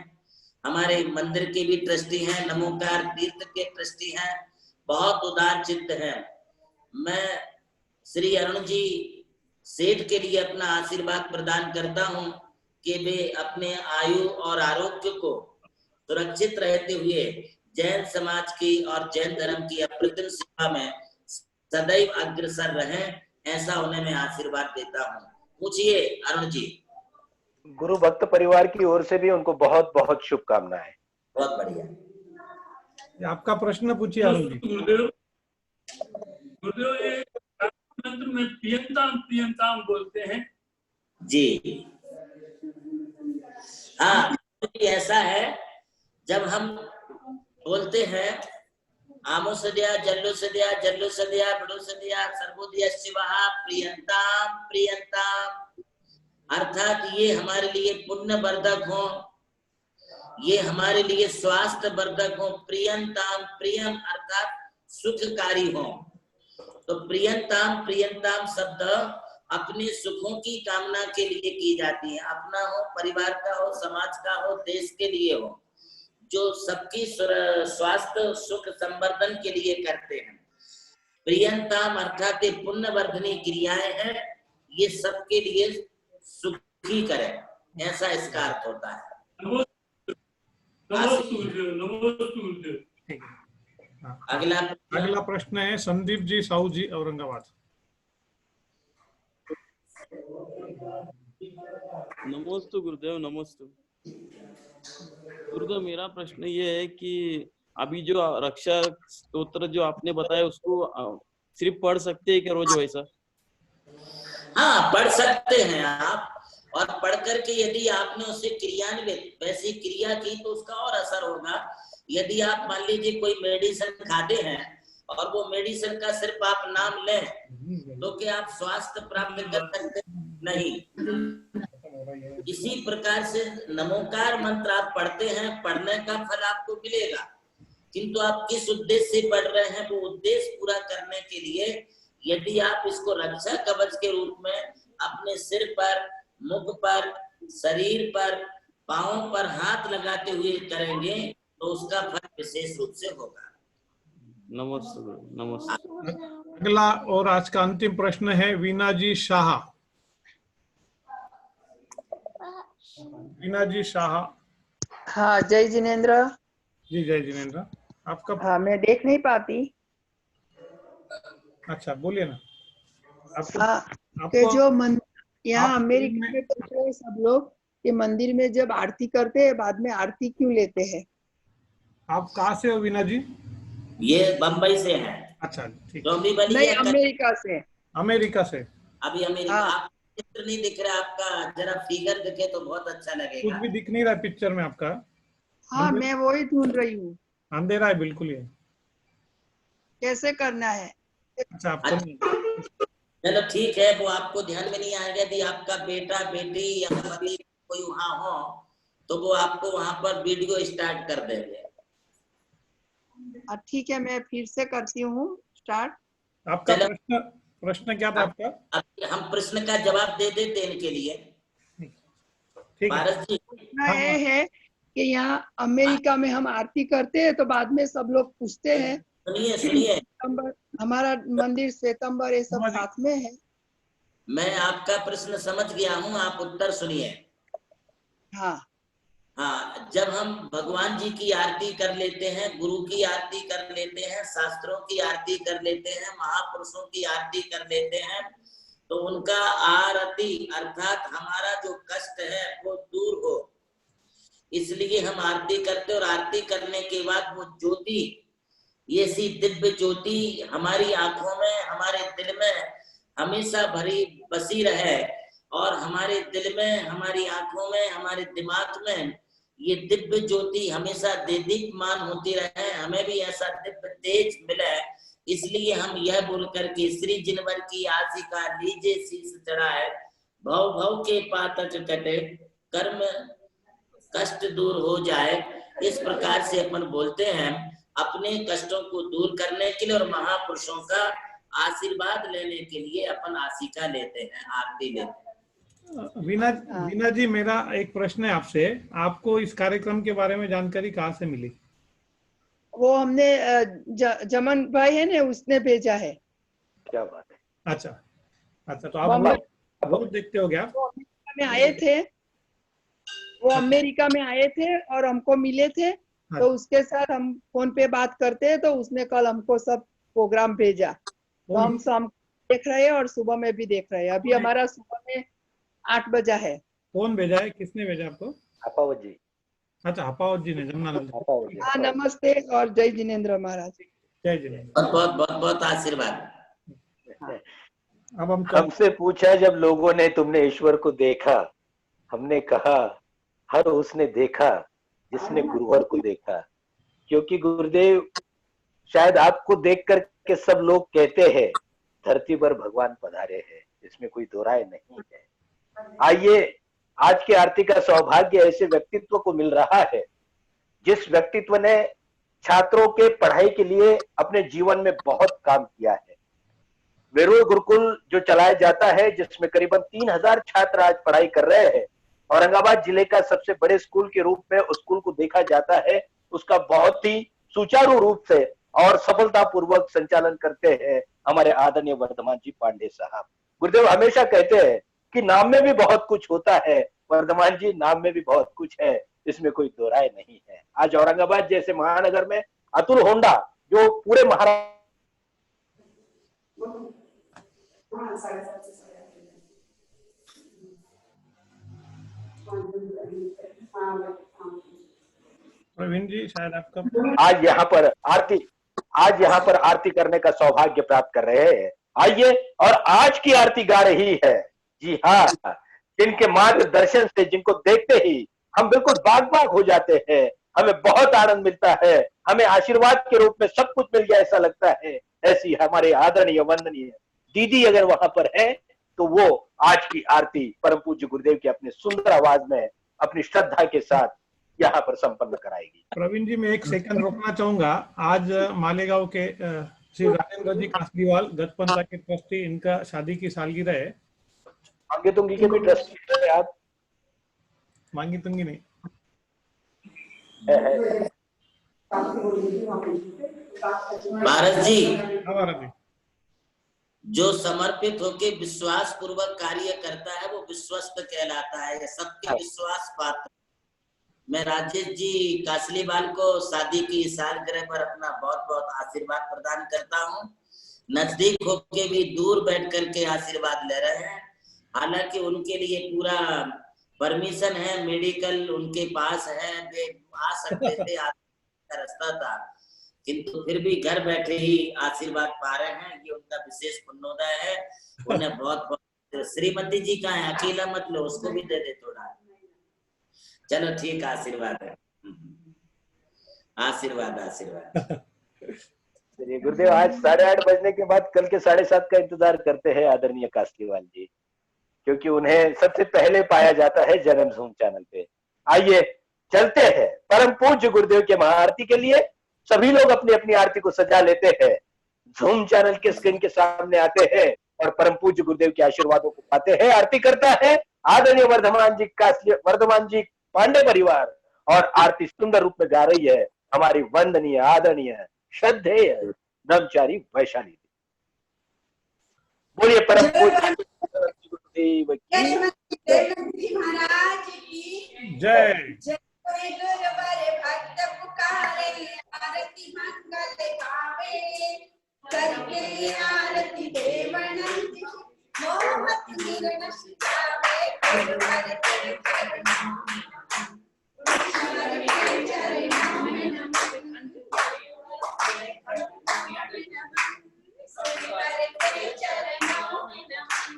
हमारे मंदिर के भी ट्रस्टी हैं, नमोकार तीर्थ के ट्रस्टी हैं, बहुत उदार चित्त हैं। मैं श्री अरुण जी सेठ के लिए अपना आशीर्वाद प्रदान करता हूं कि वे अपने आयु और आरोग्य को सुरक्षित रहते हुए जैन समाज की और जैन धर्म की अप्रतिम सेवा में सदैव अग्रसर रहें, ऐसा उन्हें मैं आशीर्वाद देता हूँ। पूछिए अरुण जी। गुरु भक्त परिवार की ओर से भी उनको बहुत बहुत शुभकामनाएं। बहुत बढ़िया। आपका प्रश्न पूछिए अरुण जी। गुरुदेव ये मंत्र में प्रियंताम प्रियंताम बोलते हैं जी। हाँ, ऐसा है, जब हम बोलते हैं आमो सदिया जल्लो सदिया जल्लो सदिया बड़ो सदिया सर्वोदय शिवा प्रियंताम प्रियंताम, अर्थात ये हमारे लिए पुण्य वर्धक हो, ये हमारे लिए स्वास्थ्य वर्धक हो। प्रियंताम प्रियम अर्थात सुखकारी हो। तो प्रियंताम प्रियंताम शब्द अपने सुखों की कामना के लिए की जाती है, अपना हो, परिवार का हो, समाज का हो, देश के लिए हो, जो सबकी स्वास्थ्य सुख संवर्धन के लिए करते हैं। प्रियंताम अर्थात पुण्य वर्धनी क्रियाएं हैं, ये सबके लिए सुखी करे, ऐसा इसका अर्थ होता है। अगला प्रश्न है संदीप जी साहू जी औरंगाबाद। नमोस्तु गुरुदेव, नमोस्तु गुरुदेव। मेरा प्रश्न ये है कि अभी जो रक्षा स्तोत्र जो आपने बताया उसको सिर्फ पढ़ सकते हैं क्या रोज वैसा? हाँ, पढ़ सकते हैं आप, और पढ़ करके यदि आपने उसे क्रियान्वित वैसी क्रिया की तो उसका और असर होगा। यदि आप मान लीजिए कोई मेडिसिन खाते हैं और वो मेडिसिन का सिर्फ आप नाम लें तो क्या आप स्वास्थ्य प्राप्त कर सकते नहीं। इसी प्रकार से नमोकार मंत्र आप पढ़ते हैं, पढ़ने का फल आपको मिलेगा, किंतु आप किस उद्देश्य से पढ़ रहे हैं वो उद्देश्य पूरा करने के लिए यदि आप इसको रक्षा कवच के रूप में अपने सिर पर, मुख पर, शरीर पर, पांवों पर हाथ लगाते हुए करेंगे तो उसका फल विशेष रूप से होगा। नमस्ते नमस्ते। अगला और आज का अंतिम प्रश्न है वीना जी शाह। वीना जी शाह। हाँ, जय जिनेन्द्र जी। जय जिनेन्द्र। आपका? हाँ, मैं देख नहीं पाती। अच्छा, बोलिए ना। के जो यहाँ अमेरिका में करते हैं सब लोग कि मंदिर में जब आरती करते हैं बाद में आरती क्यों लेते हैं? आप कहाँ से हो वीना जी? ये बम्बई से है। अच्छा, ठीक। नहीं, अमेरिका से। अमेरिका से। अभी अमेरिका। आप चित्र नहीं दिख रहा आपका, जरा फिगर दिखे तो बहुत अच्छा लगेगा। कुछ भी दिख नहीं रहा पिक्चर में आपका। हाँ, मैं वही ढूंढ रही हूँ। अंधेरा है बिल्कुल। ये कैसे करना है? अच्छा, आपको चलो ठीक है, वो आपको ध्यान में नहीं आएगा। यदि आपका बेटा बेटी या पति कोई वहां हो तो वो आपको वहां पर वीडियो स्टार्ट कर देंगे। ठीक है, मैं फिर से करती हूँ स्टार्ट। आपका प्रश्न क्या था आपका? अब हम प्रश्न का जवाब दे देते इनके लिए। भारत जी, प्रश्न ये है कि यहाँ अमेरिका में हम आरती करते हैं तो बाद में सब लोग पूछते हैं। सुनिए, हमारा मंदिर श्वेतंबर ये सब साथ में है। मैं आपका प्रश्न समझ गया हूँ, आप उत्तर सुनिए। हाँ हाँ, जब हम भगवान जी की आरती कर लेते हैं, गुरु की आरती कर लेते हैं, शास्त्रों की आरती कर लेते हैं, महापुरुषों की आरती कर लेते हैं, तो उनका आरती अर्थात हमारा जो कष्ट है वो दूर हो, इसलिए हम आरती करते। और आरती करने के बाद वो ज्योति, ये सी दिव्य ज्योति हमारी आंखों में, हमारे दिल में हमेशा भरी बसी रहे, और हमारे दिल में, हमारी आंखों में, हमारे दिमाग में ये दिव्य ज्योति हमेशा दीप्यमान होती रहे, हमें भी ऐसा दिव्य तेज मिले। इसलिए हम यह बोलकर के श्री जिनवर की आशिका लीजे शीश चढ़ाए, भव भव के पातक कटे, कर्म कष्ट दूर हो जाए, इस प्रकार से अपन बोलते हैं अपने कष्टों को दूर करने के लिए और महापुरुषों का आशीर्वाद लेने के लिए अपन आशिका लेते हैं, आरती लेते हैं। वीना जी, मेरा एक प्रश्न है आपसे। आपको इस कार्यक्रम के बारे में जानकारी कहाँ से मिली? वो हमने जमन भाई है ना, उसने भेजा है। क्या बात है। अच्छा, तो आप रोज देखते हो क्या? वो अमेरिका में आए थे, वो अमेरिका में आए थे और हमको मिले थे। तो उसके साथ हम फोन पे बात करते हैं, तो उसने कल हमको सब प्रोग्राम भेजा, तो हम शाम देख रहे हैं और सुबह में भी देख रहे हैं। अभी हमारा सुबह में 8 बजा है। कौन भेजा है? किसने भेजा आपको? हपावत जी। अच्छा, हपावत जी ने। जमनानंद। हाँ, नमस्ते और जय जिनेन्द्र महाराज। जय जिनेन्द्र। बहुत बहुत बहुत आशीर्वाद। अब हमसे पूछा जब लोगों ने, तुमने ईश्वर को देखा? हमने कहा हर उसने देखा जिसने गुरुवर को देखा। क्योंकि गुरुदेव, शायद आपको देख करके सब लोग कहते हैं धरती पर भगवान पधारे हैं, इसमें कोई दो राय नहीं है। आइए, आज की आरती का सौभाग्य ऐसे व्यक्तित्व को मिल रहा है जिस व्यक्तित्व ने छात्रों के पढ़ाई के लिए अपने जीवन में बहुत काम किया है। वेरूळ गुरुकुल जो चलाया जाता है, जिसमें करीबन 3000 छात्र आज पढ़ाई कर रहे हैं, औरंगाबाद जिले का सबसे बड़े स्कूल के रूप में उस स्कूल को देखा जाता है। उसका बहुत ही सुचारू रूप से और सफलतापूर्वक संचालन करते हैं हमारे आदरणीय वर्धमान जी पांडे साहब। गुरुदेव हमेशा कहते हैं कि नाम में भी बहुत कुछ होता है। वर्धमान जी, नाम में भी बहुत कुछ है, इसमें कोई दो राय नहीं है। आज औरंगाबाद जैसे महानगर में अतुल होंडा जो पूरे महाराष्ट्र प्रवीण जी शायद आपका आज यहाँ पर आरती करने का सौभाग्य प्राप्त कर रहे हैं। आइए और आज की आरती गा रही है, जी हाँ, जिनके मार्गदर्शन से, जिनको देखते ही हम बिल्कुल बाग बाग हो जाते हैं, हमें बहुत आनंद मिलता है, हमें आशीर्वाद के रूप में सब कुछ मिल गया ऐसा लगता है। ऐसी हमारे आदरणीय वंदनीय दीदी अगर वहां पर है तो वो आज की आरती परम पूज्य गुरुदेव की अपने सुंदर आवाज में अपनी श्रद्धा के साथ यहाँ पर संपन्न कराएगी। प्रवीण जी, मैं एक सेकंड रोकना चाहूंगा। आज मालेगांव के श्री राजेंद्र जी कासलीवाल गतपंथा के ट्रस्टी, इनका शादी की सालगिरह है। मांगी तुंगी के भी ट्रस्टी है आप? मांगी तुंगी नहीं भारत जी, भारत जी, जो समर्पित होके विश्वास पूर्वक कार्य करता है वो विश्वस्त कहलाता है, सबके विश्वास पात्र। मैं राजेश जी कासलीवाल को शादी की सालगिरह पर अपना बहुत बहुत आशीर्वाद प्रदान करता हूँ। नजदीक होके भी दूर बैठ करके आशीर्वाद ले रहे हैं। हालांकि उनके लिए पूरा परमिशन है, मेडिकल उनके पास है, वे आ सकते थे, रास्ता था, किंतु फिर भी घर बैठे ही आशीर्वाद पा रहे हैं। ये उनका विशेष पुण्योदय है। उन्हें बहुत बहुत। श्रीमती जी का है, अकेला मत लो, उसको भी दे दे थोड़ा। चलो ठीक, आशीर्वाद है, आशीर्वाद आशीर्वाद। गुरुदेव, आज 8:30 बजने के बाद कल के 7:30 का इंतजार करते हैं आदरणीय कासलीवाल जी, क्योंकि उन्हें सबसे पहले पाया जाता है जन्म झूम चैनल पे। आइए चलते हैं परम पूज्य गुरुदेव के महाआरती के लिए। सभी लोग अपनी अपनी आरती को सजा लेते हैं, झूम चैनल के स्क्रीन के सामने आते हैं और परम पूज्य गुरुदेव के आशीर्वादों को पाते हैं। आरती करता है आदरणीय वर्धमान जी पांडे परिवार, और आरती सुंदर रूप में गा रही है हमारी वंदनीय आदरणीय श्रद्धेय ब्रह्मचारी वैशाली। बोलिए परम पूज्य गुरुदेव की महाराज की जय। भक्त पुकारे आरती मंगल गावे, करके आरती देवनंद मोहत निरन सिखावे। गुरुवर के चरणों में नमन, गुरुवर के चरणों में नमन।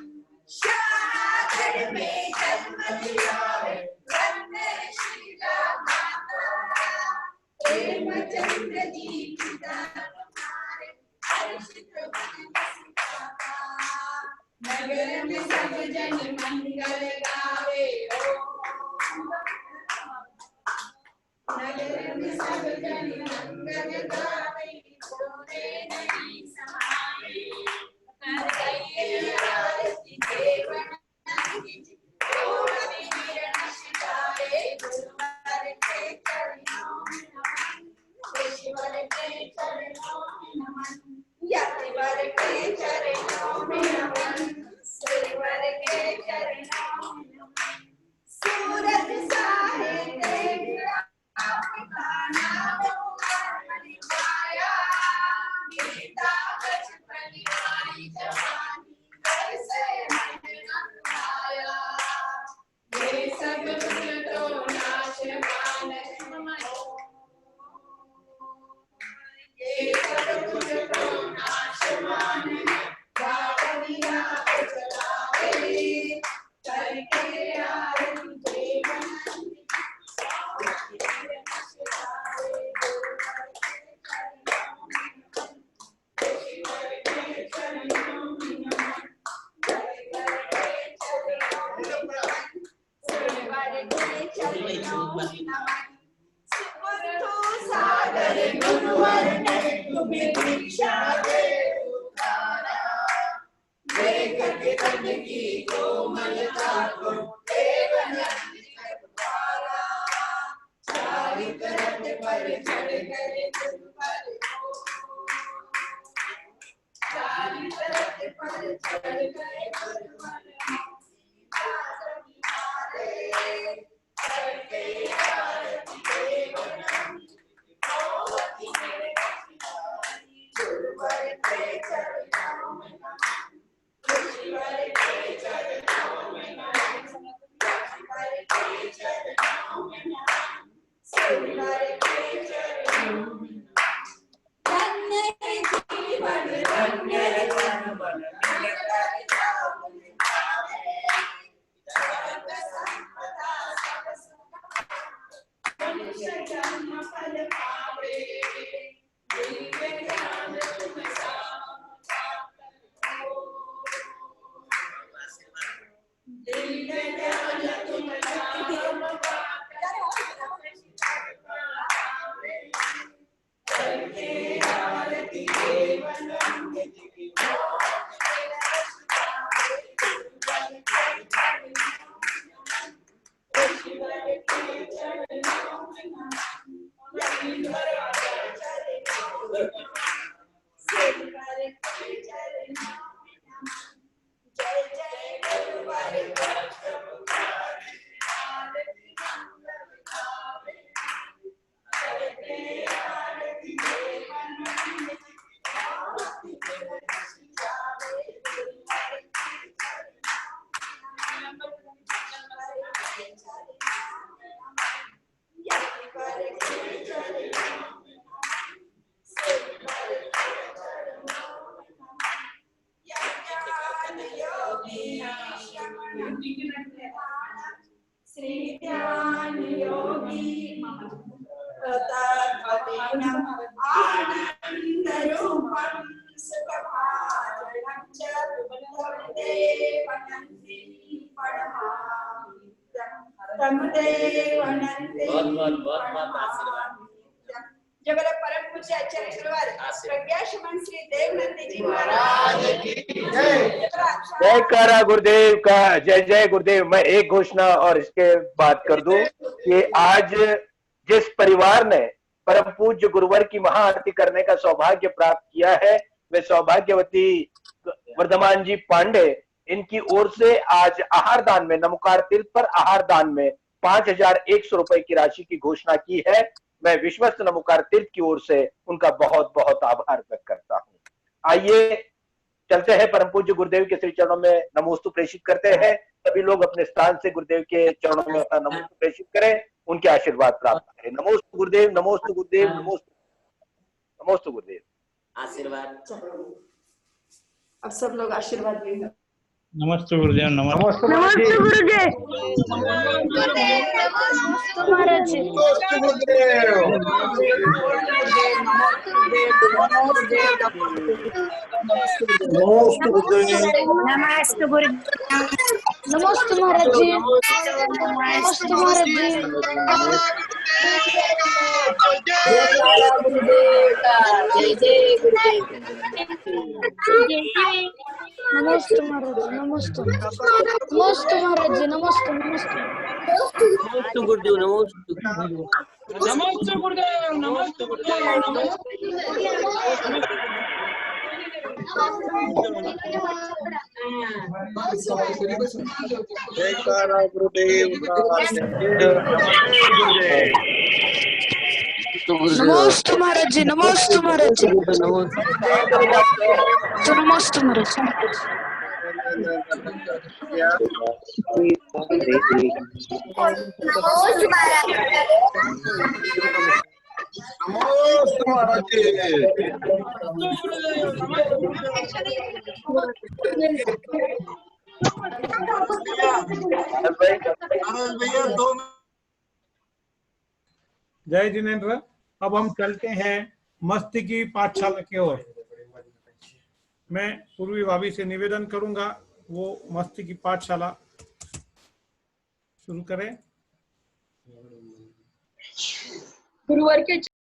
सागर में जन्म लिया है प्रेमचंद्र जी पिता तुम्हारे, हर्षित नगर में सब जन मंगल गावे। नगर में सब जन मंगल गावे, बोले नहीं समाये। करके आरती देवनंद जी मोहत निरन सिखावे। गुरुवर के चरणों में नमन, ईश्वर के चरणों में नमन, यात्रीवर के चरणों में नमन, श्रीवर के चरणों में नमन। सूरज साहे तेरा आपका नाम माया, गीता बचपन आई जवानी कैसे मन आया। ये सब गुण तो नाशवान ये सब गुण तो नाशवान गावनिया चलावे। करके आरती देवनंद सागर गुरुवर ने तुम्हें दीक्षा दे उतारा। देख के तन की कोमलता को देवनंद पुकारा। चारि तरफ पर चढ़ गए गुरुवर, चारि तरफ पर चढ़ गए गुरुवर। करके आरती देवनंद मोहत निरन सिखावे। श्री ध्यान योगी तत्त्वतेन आनंद रूपं सुखभाजनं च तमुदेवनन्ति जगत परम पूज्य आचार्य श्रीवार प्रज्ञा शमन श्री देवनंदी जी महाराज की जय। जय करा गुरुदेव का, जय जय गुरुदेव। मैं एक घोषणा और इसके बात कर दूं कि आज जिस परिवार ने परम पूज्य गुरुवर की महाआरती करने का सौभाग्य प्राप्त किया है, वे सौभाग्यवती वर्धमान जी पांडे, इनकी ओर से आज आहार दान में, नमोकार तीर्थ पर आहार दान में 5100 रुपए की राशि की घोषणा की है। मैं विश्वस्त नमोकार तीर्थ की ओर से उनका बहुत बहुत आभार व्यक्त करता हूं। आइए चलते हैं, परम पूज्य गुरुदेव के श्री चरणों में नमोस्तु प्रेषित करते हैं। सभी लोग अपने स्थान से गुरुदेव के चरणों में अपना नमोस्तु प्रेषित करें, उनके आशीर्वाद प्राप्त करें। नमोस्तु गुरुदेव, नमोस्तु गुरुदेव, नमोस्तु गुरुदेव। आशीर्वाद। अब सब लोग आशीर्वाद लेंगे। नमस्ते गुरुदेव। नमस्ते गुरुदेव। नमस्ते महाराज जी। नमस्ते महाराज जी। नमस्ते महाराज जी। जय जय गुरुदेव। नमस्ते महाराज जी। नमस्ते महाराज जी। नमस्ते गुरुदेव। नमस्ते गुरुदेव। नमस्ते गुरुदेव। जय कारा गुरुदेव का। नमस्ते महाराज जी। नमस्ते महाराज जी। नमस्ते महाराज जी। जय जिनेन्द्र। अब हम चलते हैं मस्ती की पाठशाला की ओर। मैं पूर्वी भाभी से निवेदन करूंगा वो मस्ती की पाठशाला शुरू करें। गुरुवार के